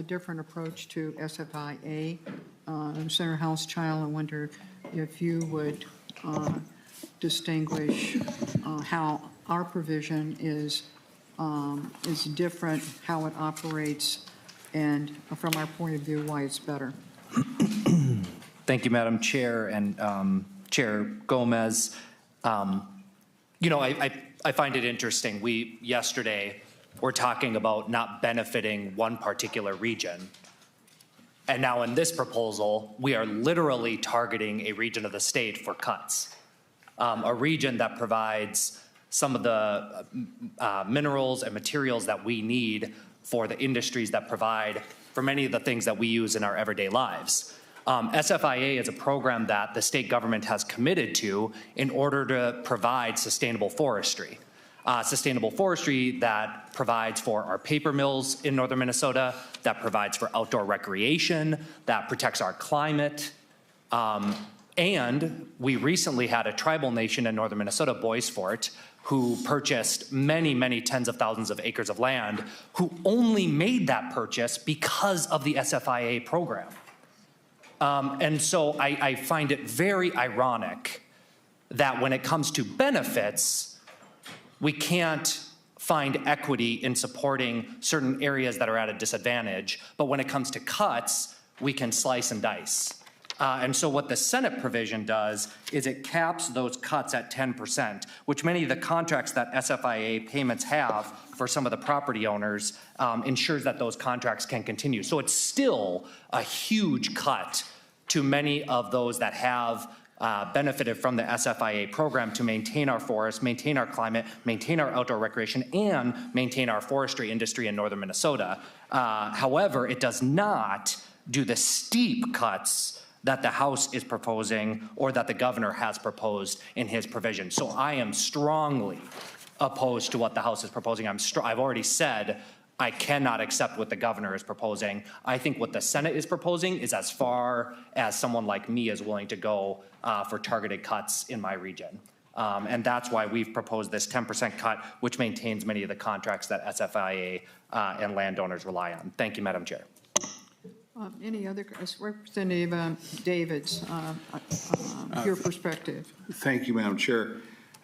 different approach to SFIA. Senator Houschild, I wonder if you would distinguish how our provision is different, how it operates, and from our point of view, why it's better. Thank you, Madam Chair, and Chair Gomez. You know, I find it interesting. We yesterday were talking about not benefiting one particular region. And now in this proposal, we are literally targeting a region of the state for cuts. A region that provides some of the minerals and materials that we need for the industries that provide for many of the things that we use in our everyday lives. SFIA is a program that the state government has committed to in order to provide sustainable forestry. Sustainable forestry that provides for our paper mills in northern Minnesota, that provides for outdoor recreation, that protects our climate. And we recently had a tribal nation in northern Minnesota, Bois Forte, who purchased many, many tens of thousands of acres of land, who only made that purchase because of the SFIA program. And so I find it very ironic that when it comes to benefits, we can't find equity in supporting certain areas that are at a disadvantage, but when it comes to cuts, we can slice and dice. And so what the Senate provision does is it caps those cuts at 10%, which many of the contracts that SFIA payments have for some of the property owners ensures that those contracts can continue. So it's still a huge cut to many of those that have benefited from the SFIA program to maintain our forests, maintain our climate, maintain our outdoor recreation, and maintain our forestry industry in northern Minnesota. However, it does not do the steep cuts that the House is proposing or that the governor has proposed in his provision. So I am strongly opposed to what the House is proposing. I've already said I cannot accept what the governor is proposing. I think what the Senate is proposing is as far as someone like me is willing to go for targeted cuts in my region. And that's why we've proposed this 10% cut, which maintains many of the contracts that SFIA and landowners rely on. Thank you, Madam Chair. Any other, Representative Davids, your perspective? Thank you, Madam Chair.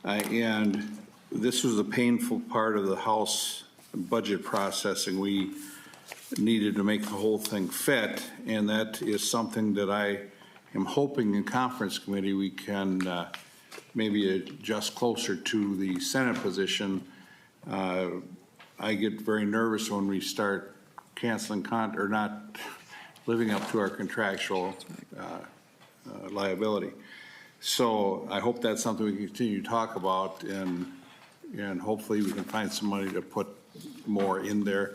And this was a painful part of the House budget processing. We needed to make the whole thing fit, and that is something that I am hoping in conference committee we can maybe adjust closer to the Senate position. I get very nervous when we start canceling or not living up to our contractual liability. So I hope that's something we can continue to talk about, and hopefully we can find some money to put more in there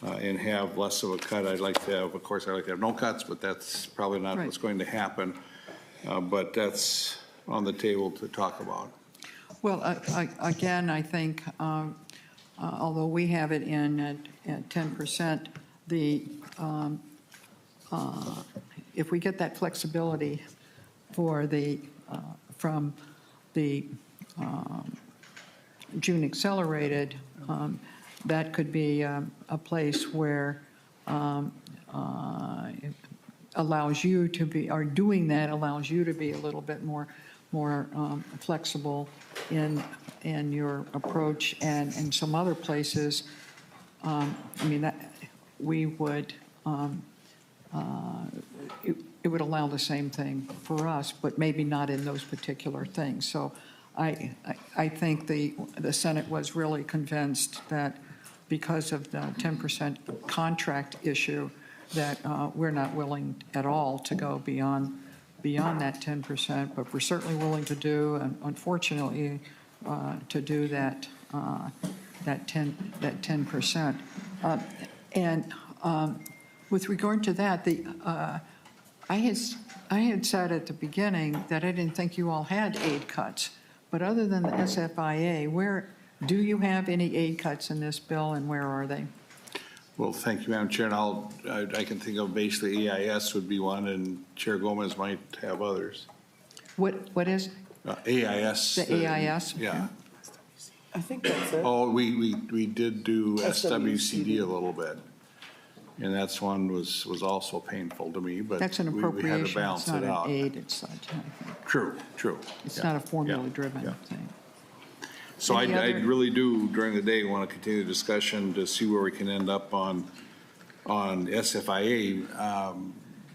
and have less of a cut. I'd like to have, of course, I'd like to have no cuts, but that's probably not what's going to happen. But that's on the table to talk about. Well, again, I think, although we have it in at 10%, if we get that flexibility for from the June accelerated, that could be a place where it allows you to be, or doing that allows you to be a little bit more flexible in your approach, and in some other places, I mean, that we would, it would allow the same thing for us, but maybe not in those particular things. So I think the Senate was really convinced that because of the 10% contract issue, that we're not willing at all to go beyond that 10%, but we're certainly willing to do, and unfortunately, to do that 10%. And with regard to that, I had said at the beginning that I didn't think you all had aid cuts, but other than the SFIA, where do you have any aid cuts in this bill, and where are they? Well, thank you, Madam Chair. And I can think of basically EIS would be one, and Chair Gomez might have others. What is? AIS. The AIS? Yeah. I think that's it. Oh, we did do SWCD a little bit. And that's one was also painful to me, but That's an we had appropriation. to balance It's not it an out. aid. It's such, I think. True. It's Yeah. not a formula-driven Yeah. thing. So I Any other- really do, during the day, want to continue the discussion to see where we can end up on SFIA.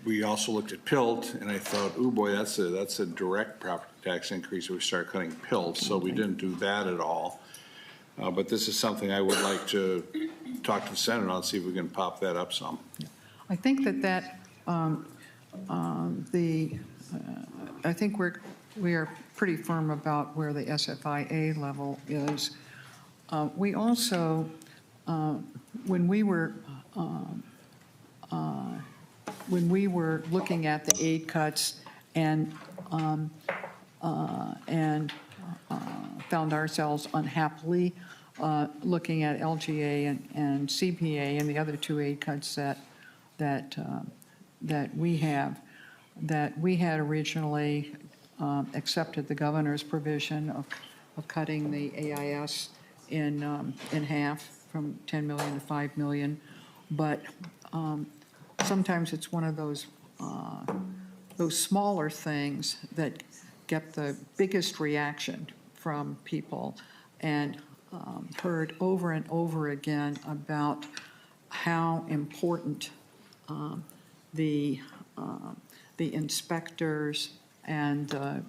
We also looked at PILT, and I thought, oh boy, that's a direct property tax increase if we start cutting PILT, so we didn't do that at all. But this is something I would like to talk to the Senate on, see if we can pop that up some. I think that I think we are pretty firm about where the SFIA level is. We also, when we were looking at the aid cuts and found ourselves unhappily looking at LGA and CPA and the other two aid cuts that we have, that we had originally accepted the governor's provision of cutting the AIS in half from 10 million to 5 million, but sometimes it's one of those smaller things that get the biggest reaction from people, and heard over and over again about how important the inspectors and the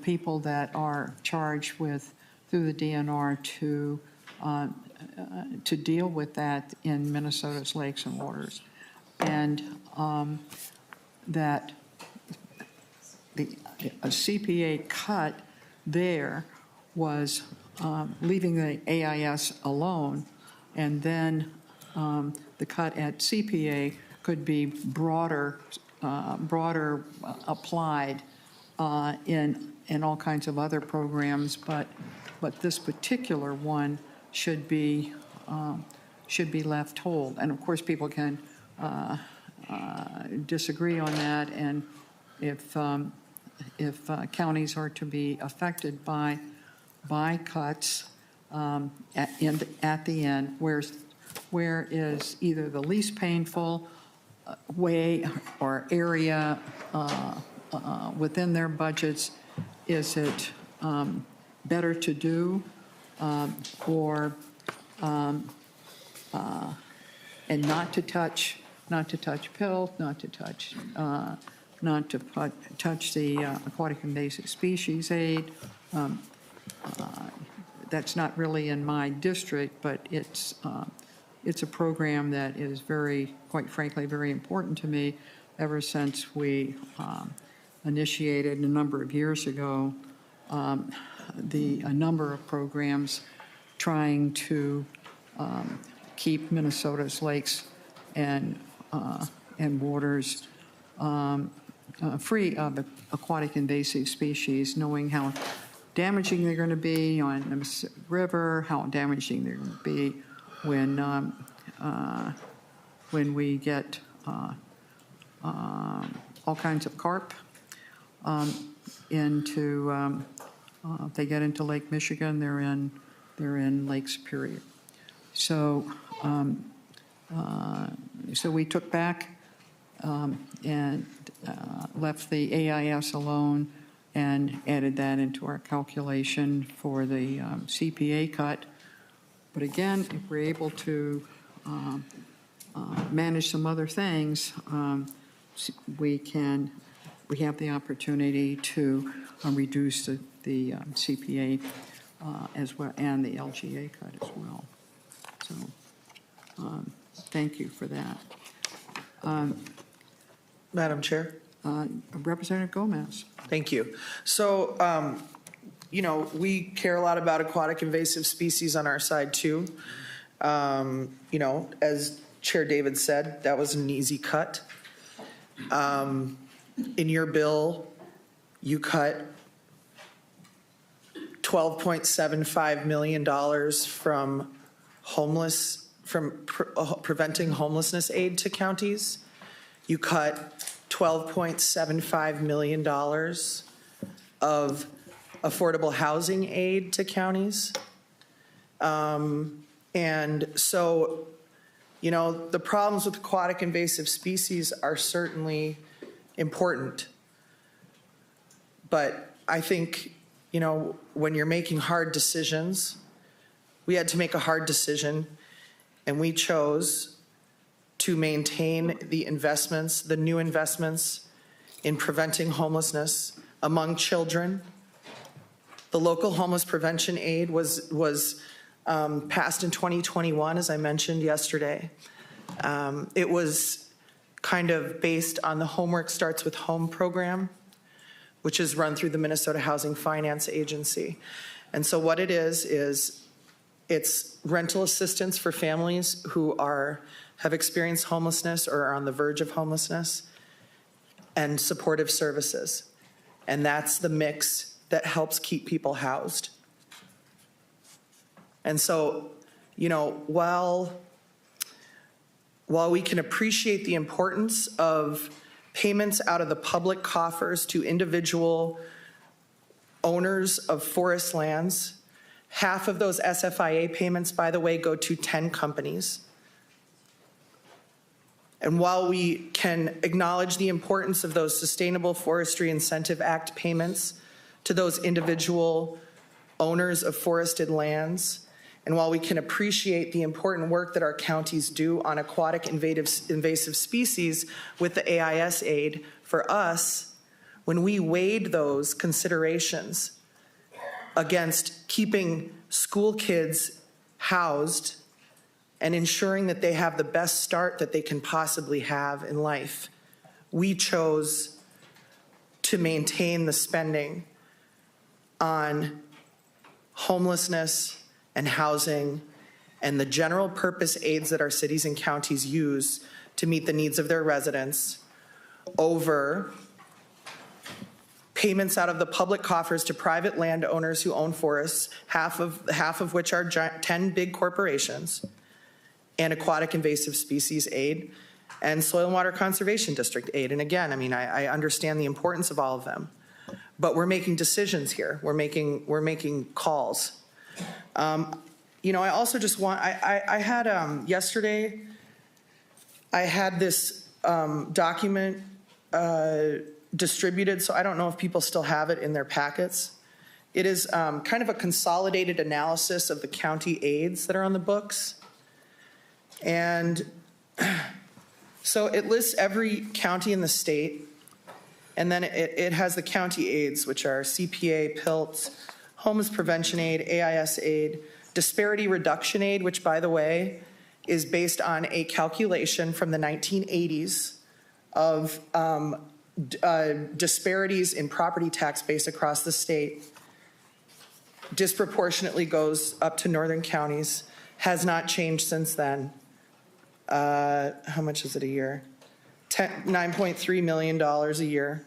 people that are charged with through the DNR to deal with that in Minnesota's lakes and waters, and that a CPA cut there was leaving the AIS alone, and then the cut at CPA could be broader applied in all kinds of other programs, but this particular one should be left whole. And of course, people can disagree on that, and if counties are to be affected by cuts at the end, where is either the least painful way or area within their budgets? Is it better to do or and not to touch PIL, not to touch the aquatic invasive species aid? That's not really in my district, but it's a program that is very, quite frankly, very important to me ever since we initiated a number of years ago a number of programs trying to keep Minnesota's lakes and waters free of aquatic invasive species, knowing how damaging they're going to be on the Mississippi River, how damaging they're going to be when we get all kinds of carp into if they get into Lake Michigan, they're in Lake Superior. So so we took back and left the AIS alone and added that into our calculation for the CPA cut. But again, if we're able to manage some other things, we have the opportunity to reduce the CPA as well and the LGA cut as well. So thank you for that. Madam Chair? Representative Gomez. Thank you. So, we care a lot about aquatic invasive species on our side too. As Chair David said, that was an easy cut. In your bill, you cut $12.75 million from preventing homelessness aid to counties. You cut $12.75 million of affordable housing aid to counties. And so, the problems with aquatic invasive species are certainly important. But I think, when you're making hard decisions, we had to make a hard decision, and we chose to maintain the investments, the new investments in preventing homelessness among children. The local homeless prevention aid was passed in 2021, as I mentioned yesterday. It was kind of based on the Homework Starts with Home program, which is run through the Minnesota Housing Finance Agency. And so what it is it's rental assistance for families who have experienced homelessness or are on the verge of homelessness, and supportive services. And that's the mix that helps keep people housed. And so, while we can appreciate the importance of payments out of the public coffers to individual owners of forest lands, half of those SFIA payments, by the way, go to 10 companies. And while we can acknowledge the importance of those Sustainable Forestry Incentive Act payments to those individual owners of forested lands, and while we can appreciate the important work that our counties do on aquatic invasive species with the AIS aid, for us, when we weighed those considerations against keeping school kids housed and ensuring that they have the best start that they can possibly have in life, we chose to maintain the spending on homelessness and housing and the general purpose aids that our cities and counties use to meet the needs of their residents over payments out of the public coffers to private landowners who own forests, half of which are 10 big corporations, and aquatic invasive species aid, and soil and water conservation district aid. And again, I understand the importance of all of them, but we're making decisions here. We're making calls. I also just want, I had, yesterday, I had this document distributed, so I don't know if people still have it in their packets. It is kind of a consolidated analysis of the county aids that are on the books. And so it lists every county in the state, and then it has the county aids, which are CPA, PILT, Homeless Prevention Aid, AIS aid, Disparity Reduction Aid, which, by the way, is based on a calculation from the 1980s of disparities in property tax base across the state. Disproportionately goes up to northern counties, has not changed since then. How much is it a year? $9.3 million a year.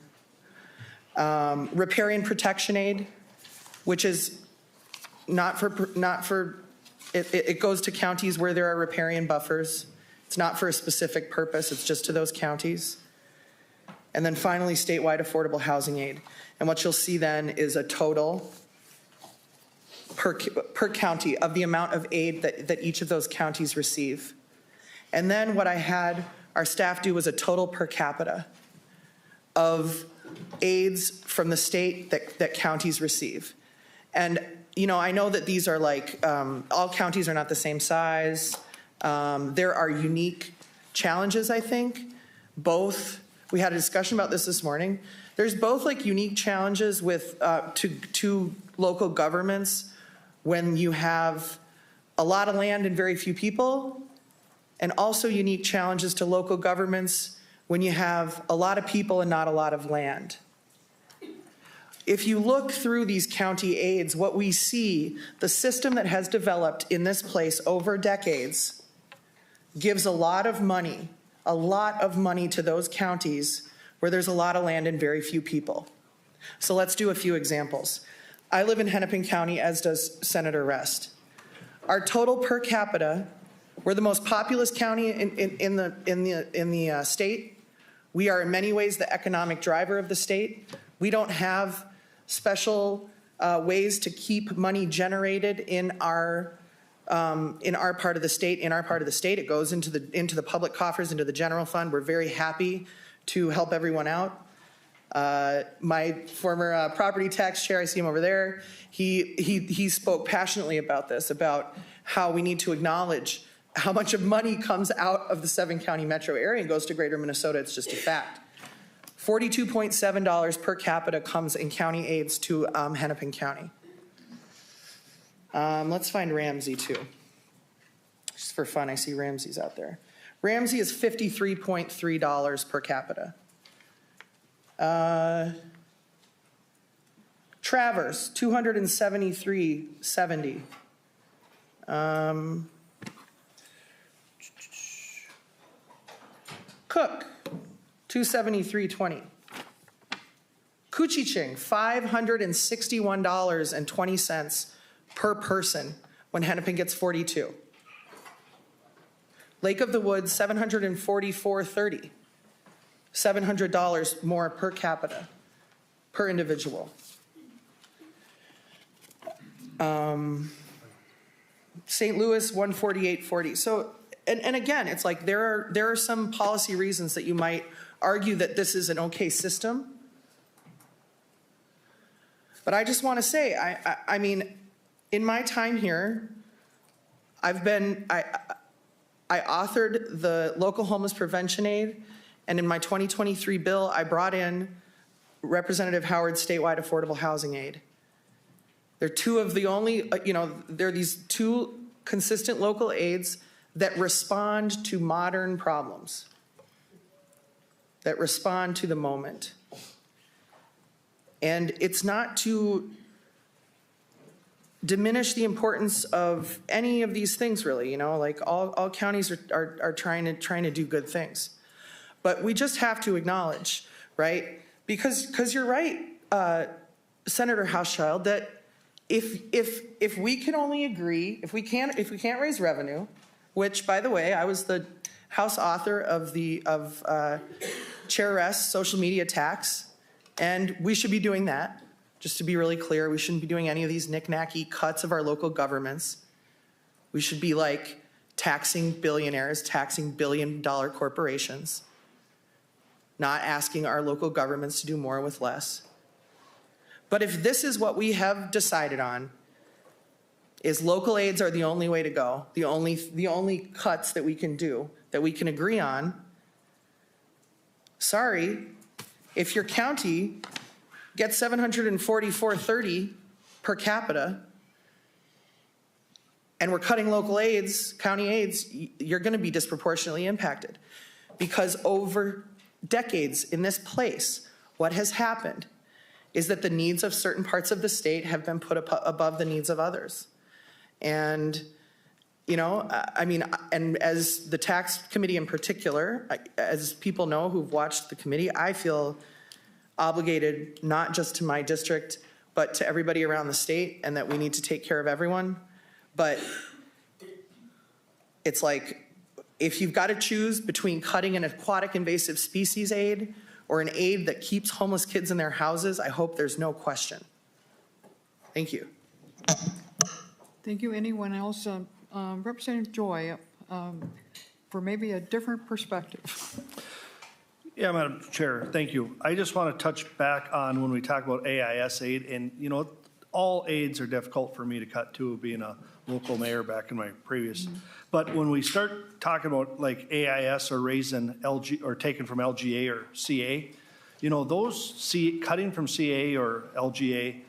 Riparian Protection Aid, which is it goes to counties where there are riparian buffers. It's not for a specific purpose, it's just to those counties. And then finally, statewide affordable housing aid. And what you'll see then is a total per county of the amount of aid that each of those counties receive. And then what I had our staff do was a total per capita of aids from the state that counties receive. And I know that these are like, all counties are not the same size. There are unique challenges, I think. We had a discussion about this morning. There's both like unique challenges with to local governments when you have a lot of land and very few people, and also unique challenges to local governments when you have a lot of people and not a lot of land. If you look through these county aids, what we see, the system that has developed in this place over decades gives a lot of money to those counties where there's a lot of land and very few people. So let's do a few examples. I live in Hennepin County, as does Senator Rest. Our total per capita, we're the most populous county in the state. We are in many ways the economic driver of the state. We don't have special ways to keep money generated in our part of the state. In our part of the state, it goes into the public coffers, into the general fund. We're very happy to help everyone out. My former property tax chair, I see him over there, he spoke passionately about this, about how we need to acknowledge how much of money comes out of the 7-county metro area and goes to greater Minnesota. It's just a fact. $42.7 per capita comes in county aids to Hennepin County. Let's find Ramsey too. Just for fun, I see Ramsey's out there. Ramsey is $53.3 per capita. Travers, $273.70. Cook, $273.20. Kuchiching, $561.20 per person when Hennepin gets 42. Lake of the Woods, $744.30. $700 more per capita, per individual. St. Louis, $148.40. So, and again, it's like there are some policy reasons that you might argue that this is an okay system. But I just want to say, I mean, in my time here, I authored the local homeless prevention aid, and in my 2023 bill, I brought in Representative Howard's statewide affordable housing aid. They're two of the only, there are these two consistent local aids that respond to modern problems, that respond to the moment. And it's not to diminish the importance of any of these things, really. Like all counties are trying to do good things. But we just have to acknowledge, right? Because you're right, Senator Hauschild, that if we can only agree, if we can't raise revenue, which, by the way, I was the House author of Chair Rest's social media tax, and we should be doing that. Just to be really clear, we shouldn't be doing any of these knick-knacky cuts of our local governments. We should be like taxing billionaires, taxing billion-dollar corporations, not asking our local governments to do more with less. But if this is what we have decided on, is local aids are the only way to go, the only cuts that we can do, that we can agree on, sorry, if your county gets $744.30 per capita, and we're cutting local aids, county aids, you're going to be disproportionately impacted. Because over decades in this place, what has happened is that the needs of certain parts of the state have been put above the needs of others. And, you know, I mean, and as the tax committee in particular, as people know who've watched the committee, I feel obligated not just to my district, but to everybody around the state, and that we need to take care of everyone. But it's like, if you've got to choose between cutting an aquatic invasive species aid or an aid that keeps homeless kids in their houses, I hope there's no question. Thank you. Thank you. Anyone else? Representative Joy, for maybe a different perspective. Yeah, Madam Chair, thank you. I just want to touch back on when we talk about AIS aid, and you know, all aids are difficult for me to cut too, being a local mayor back in my previous. But when we start talking about like AIS or raising LG or taken from LGA or CA, you know, those cutting from CA or LGA,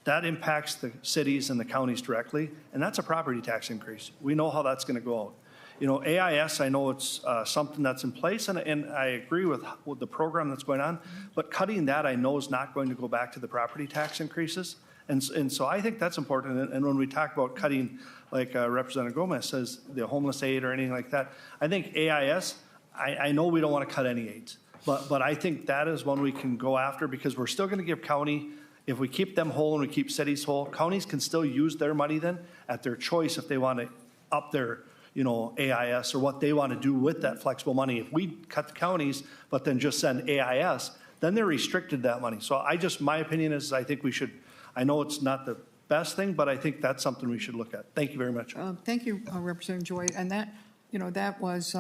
that impacts the cities and the counties directly, and that's a property tax increase. We know how that's going to go out. You know, AIS, I know it's something that's in place, and I agree with the program that's going on, but cutting that I know is not going to go back to the property tax increases. And so I think that's important. And when we talk about cutting, like Representative Gomez says, the homeless aid or anything like that, I think AIS, I know we don't want to cut any aids, but I think that is one we can go after, because we're still going to give county, if we keep them whole and we keep cities whole, counties can still use their money then at their choice if they want to up their, you know, AIS or what they want to do with that flexible money. If we cut the counties, but then just send AIS, then they're restricted that money. So my opinion is I think we should, I know it's not the best thing, but I think that's something we should look at. Thank you very much. Thank you, Representative Joy. And that, you know, that was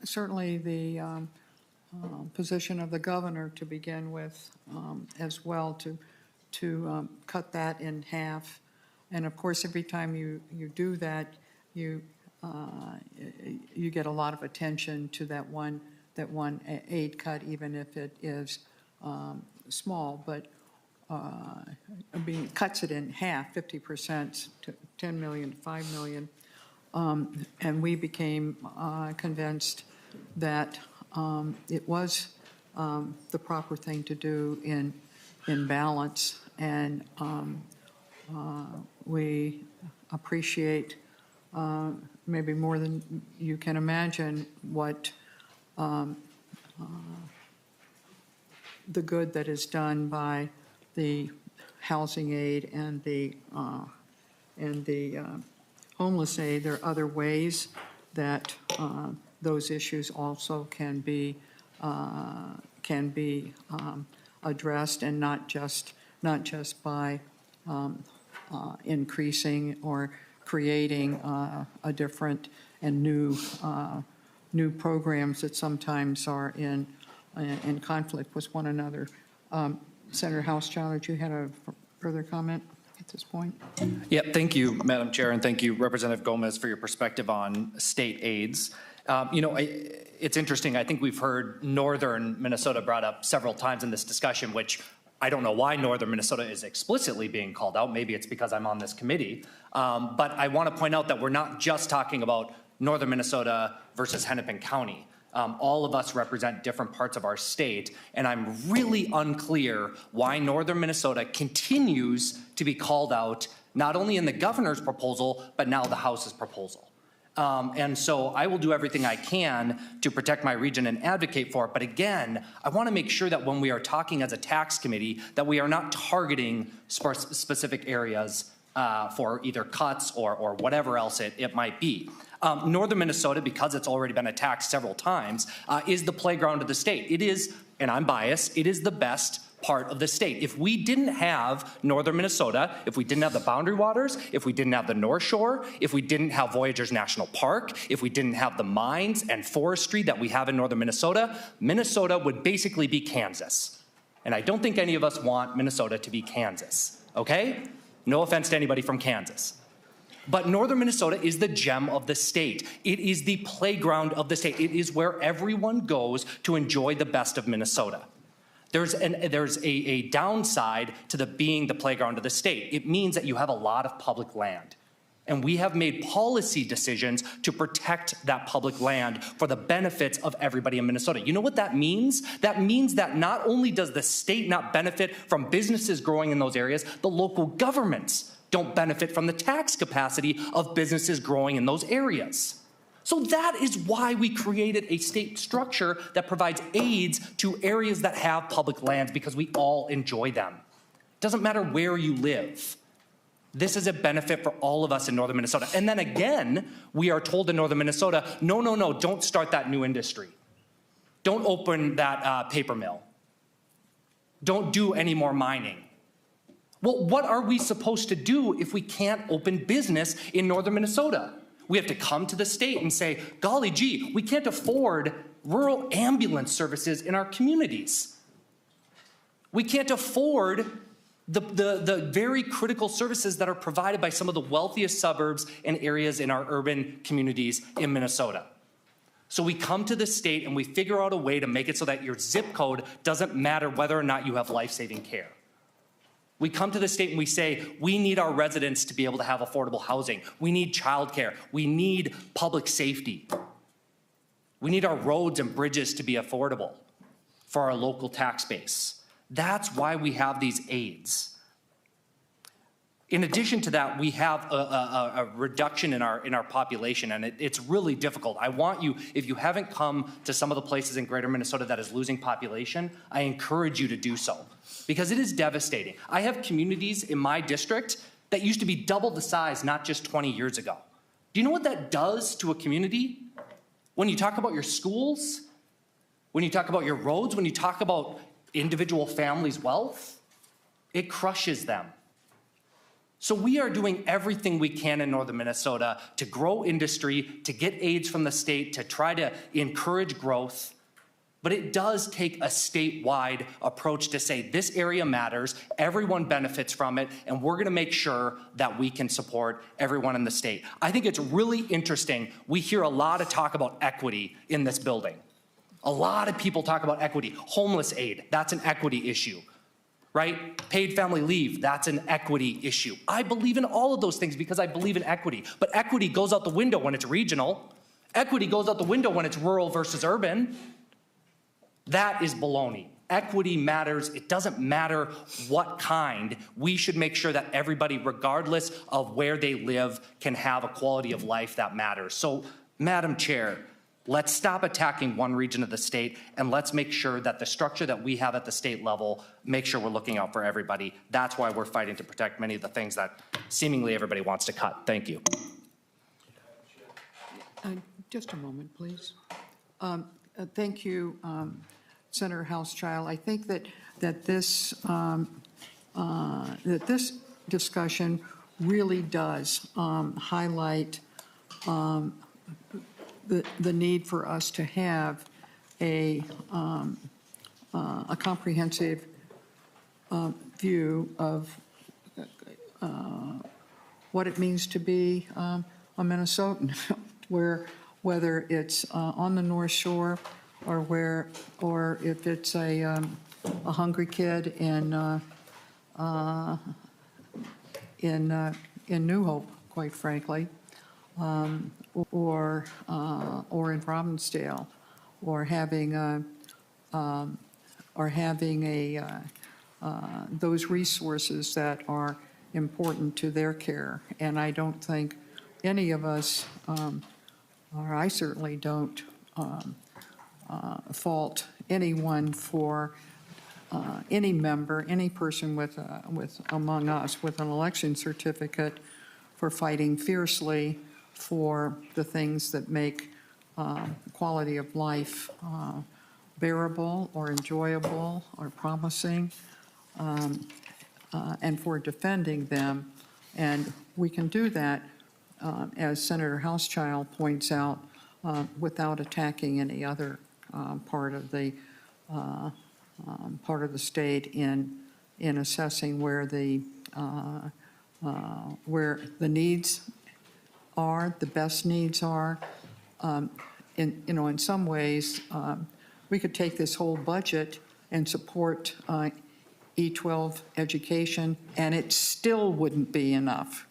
certainly the position of the governor to begin with as well, to cut that in half. And of course, every time you do that, you get a lot of attention to that one aid cut, even if it is small. But cuts it in half, 50% to 10 million to 5 million. And we became convinced that it was the proper thing to do in balance. And we appreciate maybe more than you can imagine what the good that is done by the housing aid and the homeless aid. There are other ways that those issues also can be addressed, and not just by increasing or creating a different and new programs that sometimes are in conflict with one another. Senator House-Chalmers, you had a further comment at this point? Yeah, thank you, Madam Chair, and thank you, Representative Gomez, for your perspective on state aids. You know, it's interesting. I think we've heard northern Minnesota brought up several times in this discussion, which I don't know why northern Minnesota is explicitly being called out. Maybe it's because I'm on this committee. But I want to point out that we're not just talking about northern Minnesota versus Hennepin County. All of us represent different parts of our state, and I'm really unclear why northern Minnesota continues to be called out, not only in the governor's proposal, but now the House's proposal. And so I will do everything I can to protect my region and advocate for it. But again, I want to make sure that when we are talking as a tax committee, that we are not targeting specific areas for either cuts or whatever else it might be. Northern Minnesota, because it's already been attacked several times, is the playground of the state. It is, and I'm biased, it is the best part of the state. If we didn't have northern Minnesota, if we didn't have the Boundary Waters, if we didn't have the North Shore, if we didn't have Voyageurs National Park, if we didn't have the mines and forestry that we have in northern Minnesota, Minnesota would basically be Kansas. And I don't think any of us want Minnesota to be Kansas, okay? No offense to anybody from Kansas. But northern Minnesota is the gem of the state. It is the playground of the state. It is where everyone goes to enjoy the best of Minnesota. There's a downside to being the playground of the state. It means that you have a lot of public land. And we have made policy decisions to protect that public land for the benefits of everybody in Minnesota. You know what that means? That means that not only does the state not benefit from businesses growing in those areas, the local governments don't benefit from the tax capacity of businesses growing in those areas. So that is why we created a state structure that provides aids to areas that have public lands, because we all enjoy them. It doesn't matter where you live. This is a benefit for all of us in northern Minnesota. And then again, we are told in northern Minnesota, no, don't start that new industry. Don't open that paper mill. Don't do any more mining. Well, what are we supposed to do if we can't open business in northern Minnesota? We have to come to the state and say, golly gee, we can't afford rural ambulance services in our communities. We can't afford the very critical services that are provided by some of the wealthiest suburbs and areas in our urban communities in Minnesota. So we come to the state and we figure out a way to make it so that your zip code doesn't matter whether or not you have life-saving care. We come to the state and we say, we need our residents to be able to have affordable housing. We need childcare. We need public safety. We need our roads and bridges to be affordable for our local tax base. That's why we have these aids. In addition to that, we have a reduction in our population, and it's really difficult. I want you, if you haven't come to some of the places in greater Minnesota that is losing population, I encourage you to do so, because it is devastating. I have communities in my district that used to be double the size not just 20 years ago. Do you know what that does to a community? When you talk about your schools, when you talk about your roads, when you talk about individual families' wealth, it crushes them. So we are doing everything we can in northern Minnesota to grow industry, to get aids from the state, to try to encourage growth. But it does take a statewide approach to say this area matters, everyone benefits from it, and we're going to make sure that we can support everyone in the state. I think it's really interesting. We hear a lot of talk about equity in this building. A lot of people talk about equity. Homeless aid, that's an equity issue, right? Paid family leave, that's an equity issue. I believe in all of those things because I believe in equity. But equity goes out the window when it's regional. Equity goes out the window when it's rural versus urban. That is baloney. Equity matters. It doesn't matter what kind. We should make sure that everybody, regardless of where they live, can have a quality of life that matters. So, Madam Chair, let's stop attacking one region of the state, and let's make sure that the structure that we have at the state level, make sure we're looking out for everybody. That's why we're fighting to protect many of the things that seemingly everybody wants to cut. Thank you. Just a moment, please. Thank you, Senator Houschild. I think that this discussion really does highlight the need for us to have a comprehensive view of what it means to be a Minnesotan, whether it's on the North Shore or if it's a hungry kid in New Hope, quite frankly, or in Robbinsdale, or having those resources that are important to their care. And I don't think any of us, or I certainly don't, fault anyone for any member, any person among us with an election certificate for fighting fiercely for the things that make quality of life bearable or enjoyable or promising, and for defending them. And we can do that, as Senator Housechild points out, without attacking any other part of the state in assessing where the needs are, the best needs are. In some ways, we could take this whole budget and support E12 education, and it still wouldn't be enough.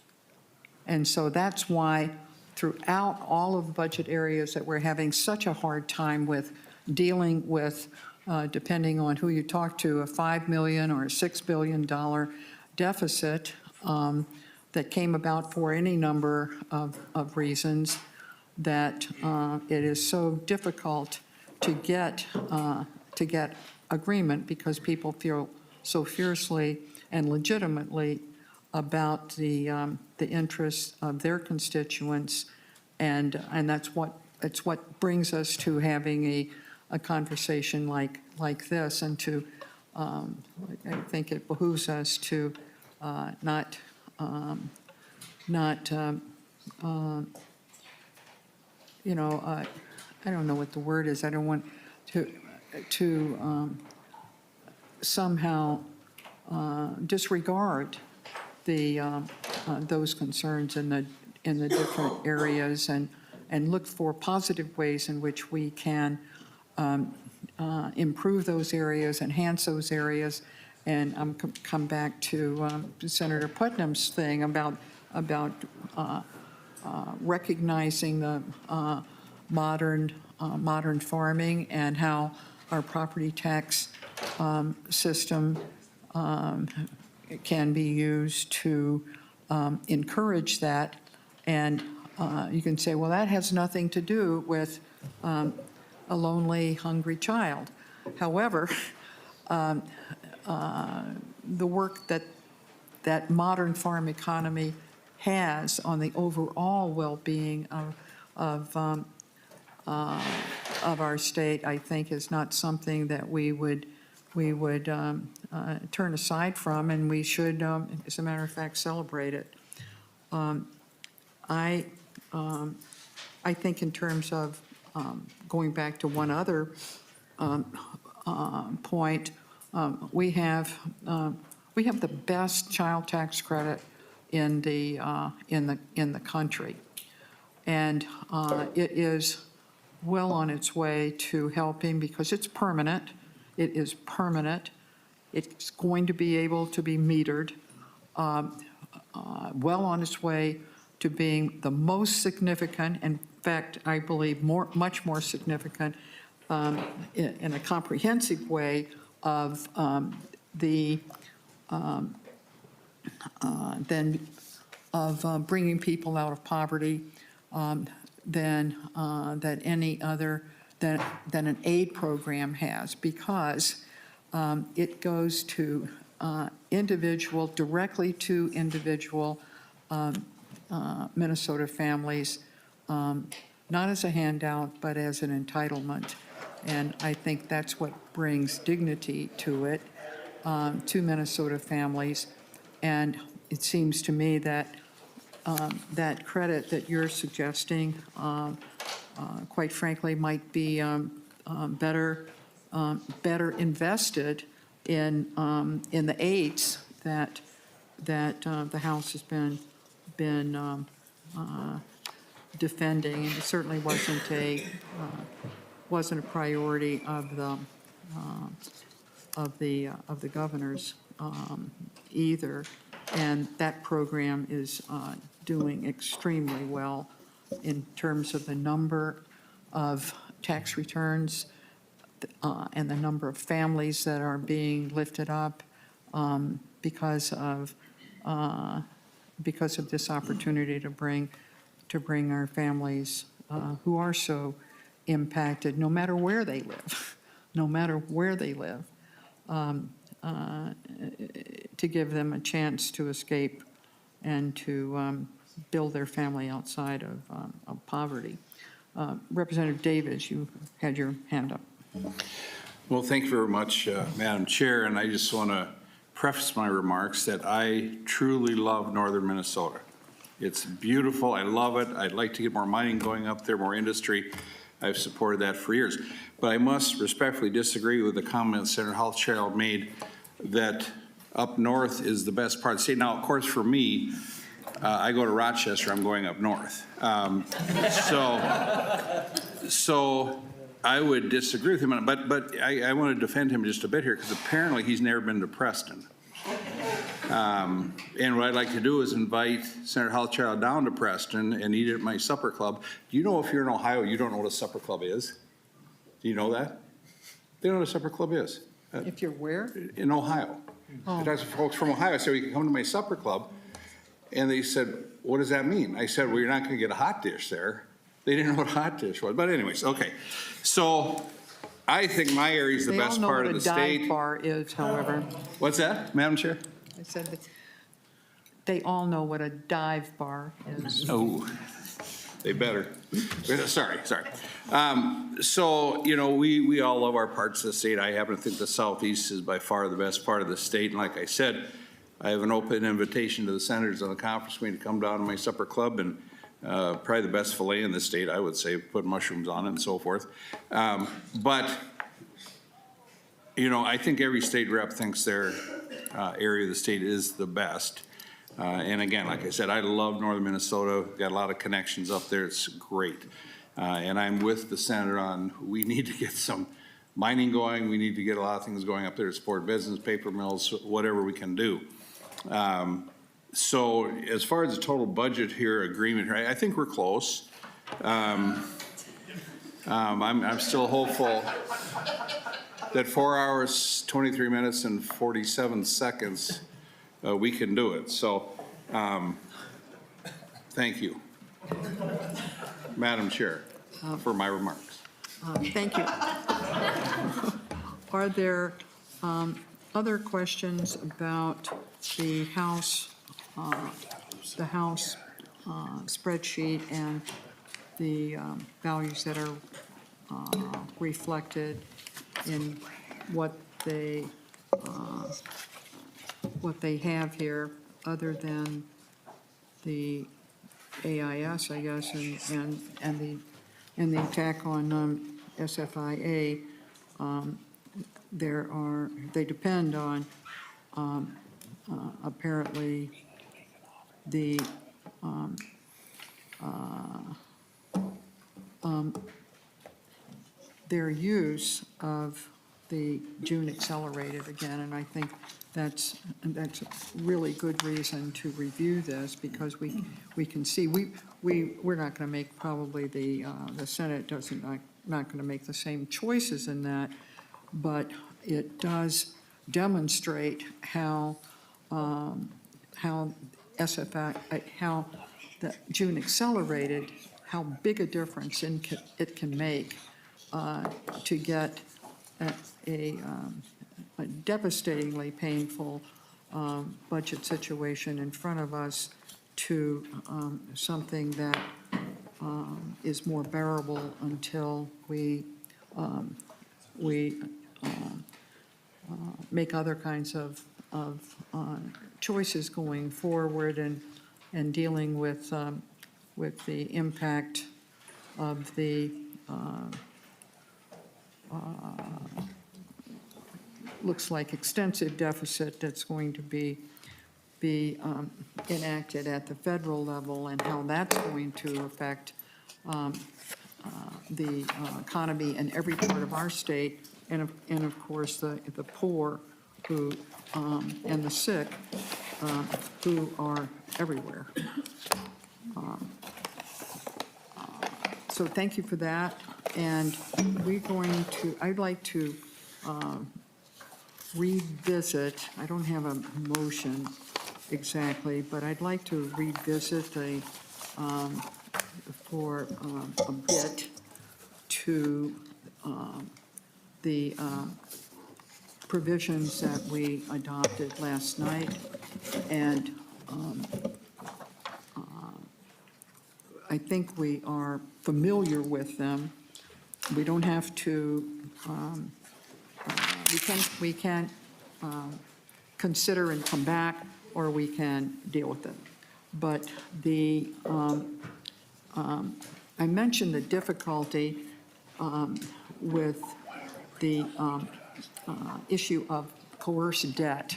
And so that's why throughout all of the budget areas that we're having such a hard time with dealing with, depending on who you talk to, a $5 million or a $6 billion deficit that came about for any number of reasons, that it is so difficult to get agreement because people feel so fiercely and legitimately about the interests of their constituents, and it's what brings us to having a conversation like this, and to I think it behooves us to not I don't know what the word is. I don't want to somehow disregard those concerns in the different areas, and look for positive ways in which we can improve those areas, enhance those areas. And I'm come back to Senator Putnam's thing about recognizing the modern farming, and how our property tax system can be used to encourage that. And you can say, well, that has nothing to do with a lonely, hungry child. However, the work that modern farm economy has on the overall well-being of our state, I think, is not something that we would turn aside from, and we should, as a matter of fact, celebrate it. I think in terms of going back to one other point, we have the best child tax credit in the country, and it is well on its way to helping, because it's permanent. It is permanent. It's going to be able to be metered. Well on its way to being the most significant, in fact, I believe much more significant in a comprehensive way of bringing people out of poverty than an aid program has, because it goes to directly to individual Minnesota families, not as a handout, but as an entitlement. And I think that's what brings dignity to it, to Minnesota families. And it seems to me that that credit that you're suggesting, quite frankly, might be better invested in the aids that the House has been defending, and it certainly wasn't a priority of the governor's either. And that program is doing extremely well in terms of the number of tax returns and the number of families that are being lifted up because of this opportunity to bring our families who are so impacted, no matter where they live, to give them a chance to escape and to build their family outside of poverty. Representative Davis, you had your hand up. Well, thank you very much, Madam Chair, and I just want to preface my remarks that I truly love northern Minnesota. It's beautiful. I love it. I'd like to get more mining going up there, more industry. I've supported that for years. But I must respectfully disagree with the comment Senator Hochschild made that up north is the best part of the state. Now, of course, for me, I go to Rochester, I'm going up north. So I would disagree with him, but I want to defend him just a bit here because apparently he's never been to Preston. And what I'd like to do is invite Senator Hochschild down to Preston and eat at my supper club. Do you know if you're in Ohio, you don't know what a supper club is? Do you know that? They don't know what a supper club is. If you're where? In Ohio. I talked to folks from Ohio. I said, well, you can come to my supper club. And they said, what does that mean? I said, well, you're not going to get a hot dish there. They didn't know what a hot dish was. But anyways, okay. So I think my area is the best part of the state. They all know what a dive bar is, however. What's that, Madam Chair? I said that they all know what a dive bar is. Oh, they better. Sorry. So, you know, we all love our parts of the state. I happen to think the Southeast is by far the best part of the state. And like I said, I have an open invitation to the senators on the conference meeting to come down to my supper club, and probably the best filet in the state, I would say, put mushrooms on it and so forth. But, you know, I think every state rep thinks their area of the state is the best. And again, like I said, I love northern Minnesota. Got a lot of connections up there. It's great. And I'm with the senator on we need to get some mining going. We need to get a lot of things going up there to support business, paper mills, whatever we can do. So as far as the total budget here, agreement here, I think we're close. I'm still hopeful that 4 hours, 23 minutes, and 47 seconds, we can do it. So thank you, Madam Chair, for my remarks. Thank you. Are there other questions about the House spreadsheet and the values that are reflected in what they have here, other than the AIS, I guess, and the attack on SFIA? They depend on apparently the their use of the June accelerated again, and I think that's a really good reason to review this, because we can see we're not going to make, probably the Senate not going to make the same choices in that, but it does demonstrate how SFI, how the June accelerated, how big a difference it can make to get a devastatingly painful budget situation in front of us to something that is more bearable until we make other kinds of choices going forward, and dealing with the impact of the looks like extensive deficit that's going to be enacted at the federal level, and how that's going to affect the economy in every part of our state, and of course the poor who and the sick who are everywhere. So thank you for that, and I'd like to revisit, I don't have a motion exactly, but I'd like to revisit for a bit to the provisions that we adopted last night, and I think we are familiar with them, we don't have to, we can consider and come back, or we can deal with it. But I mentioned the difficulty with the issue of coerced debt,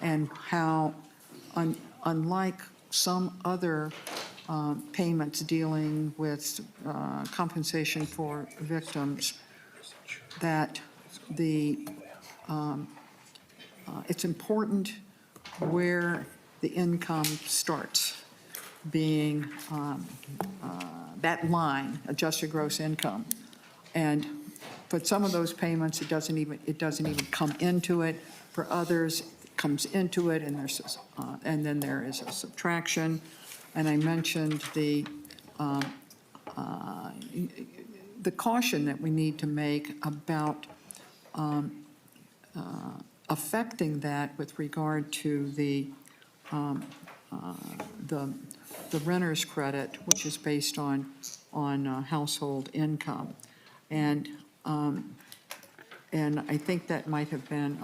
and how unlike some other payments dealing with compensation for victims, that it's important where the income starts, being that line, adjusted gross income. And for some of those payments, it doesn't even come into it. For others, it comes into it, and and then there is a subtraction. And I mentioned the caution that we need to make about affecting that with regard to the renter's credit, which is based on household income. And I think that might have been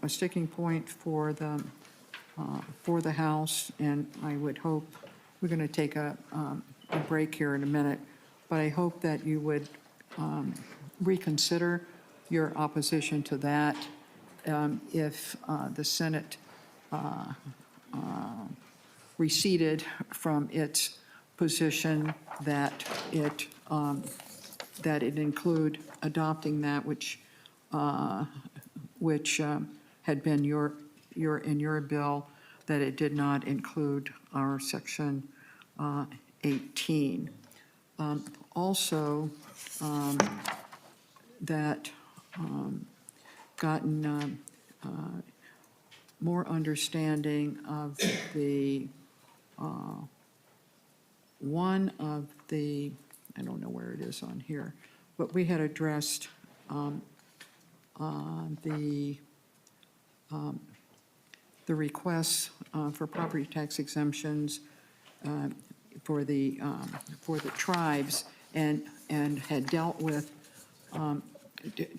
a sticking point for the House, and I would hope, we're going to take a break here in a minute, but I hope that you would reconsider your opposition to that if the Senate receded from its position that it include adopting that which had been in your bill, that it did not include our section 18. Also, that gotten more understanding of the one of the, I don't know where it is on here, but we had addressed the requests for property tax exemptions for the tribes, and had dealt with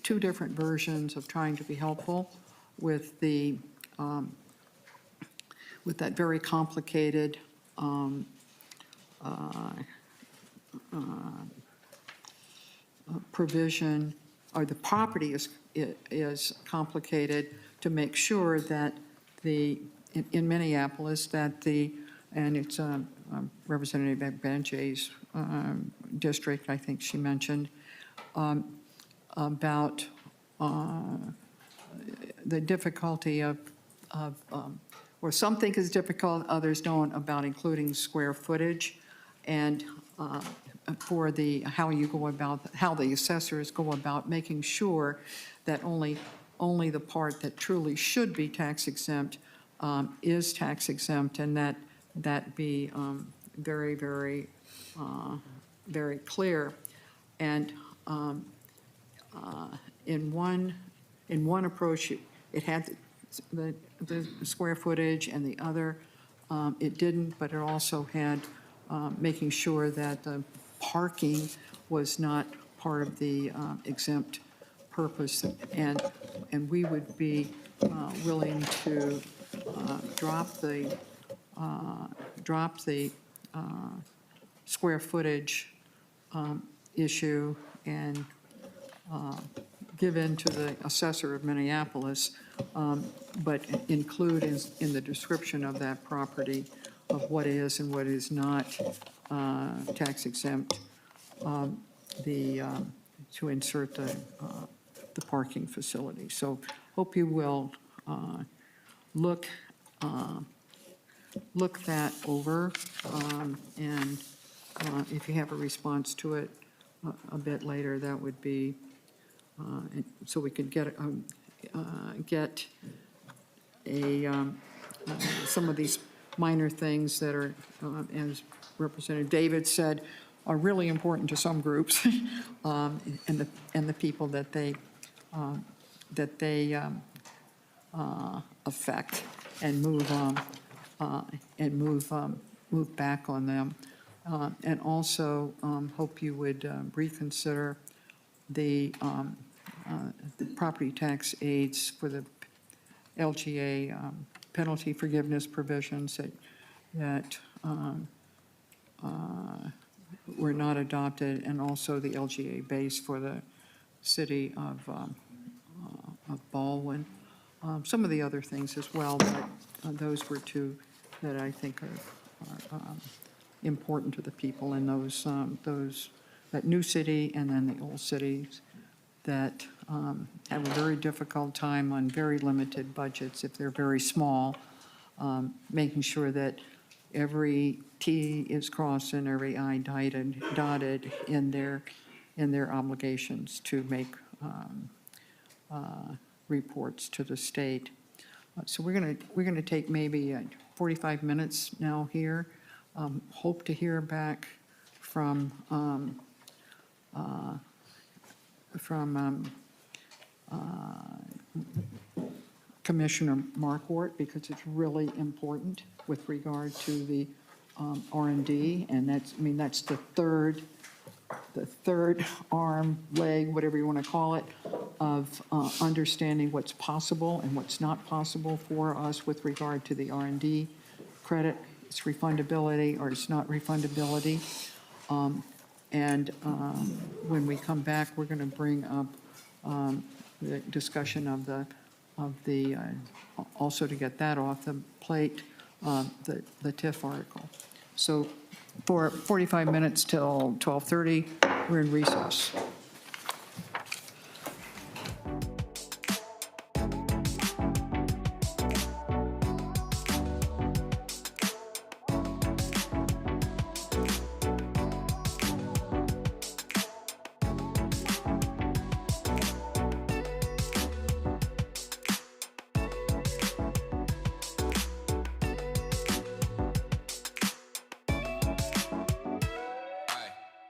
two different versions of trying to be helpful with with that very complicated provision, or the property is complicated, to make sure that in Minneapolis, that and it's Representative Benjay's district, I think she mentioned, about the difficulty of or some think is difficult, others don't, about including square footage, and for how the assessors go about making sure that only the part that truly should be tax exempt is tax exempt, and that be very, very, very clear. And in one approach, it had the square footage, and the other it didn't, but it also had making sure that the parking was not part of the exempt purpose, and we would be willing to drop the square footage issue and give in to the assessor of Minneapolis, but include in the description of that property of what is and what is not tax exempt, to insert the parking facility. So hope you will look that over, and if you have a response to it a bit later, that would be so we could get some of these minor things that are, as Representative David said, are really important to some groups, and the people that they affect, and move back on them. And also, hope you would reconsider the property tax aids for the LGA penalty forgiveness provisions that were not adopted, and also the LGA base for the city of Baldwin. Some of the other things as well, but those were two that I think are important to the people in those, that new city and then the old cities that have a very difficult time on very limited budgets if they're very small, making sure that every T is crossed and every I dotted in their obligations to make reports to the state. So we're gonna take maybe 45 minutes now here. Hope to hear back from Commissioner Markwart, because it's really important with regard to the R&D, and that's the third arm, leg, whatever you want to call it, of understanding what's possible and what's not possible for us with regard to the R&D credit, its refundability or its not refundability. When we come back, we're going to bring up the discussion of the also to get that off the plate, the TIF article. So for 45 minutes till 12:30, we're in recess.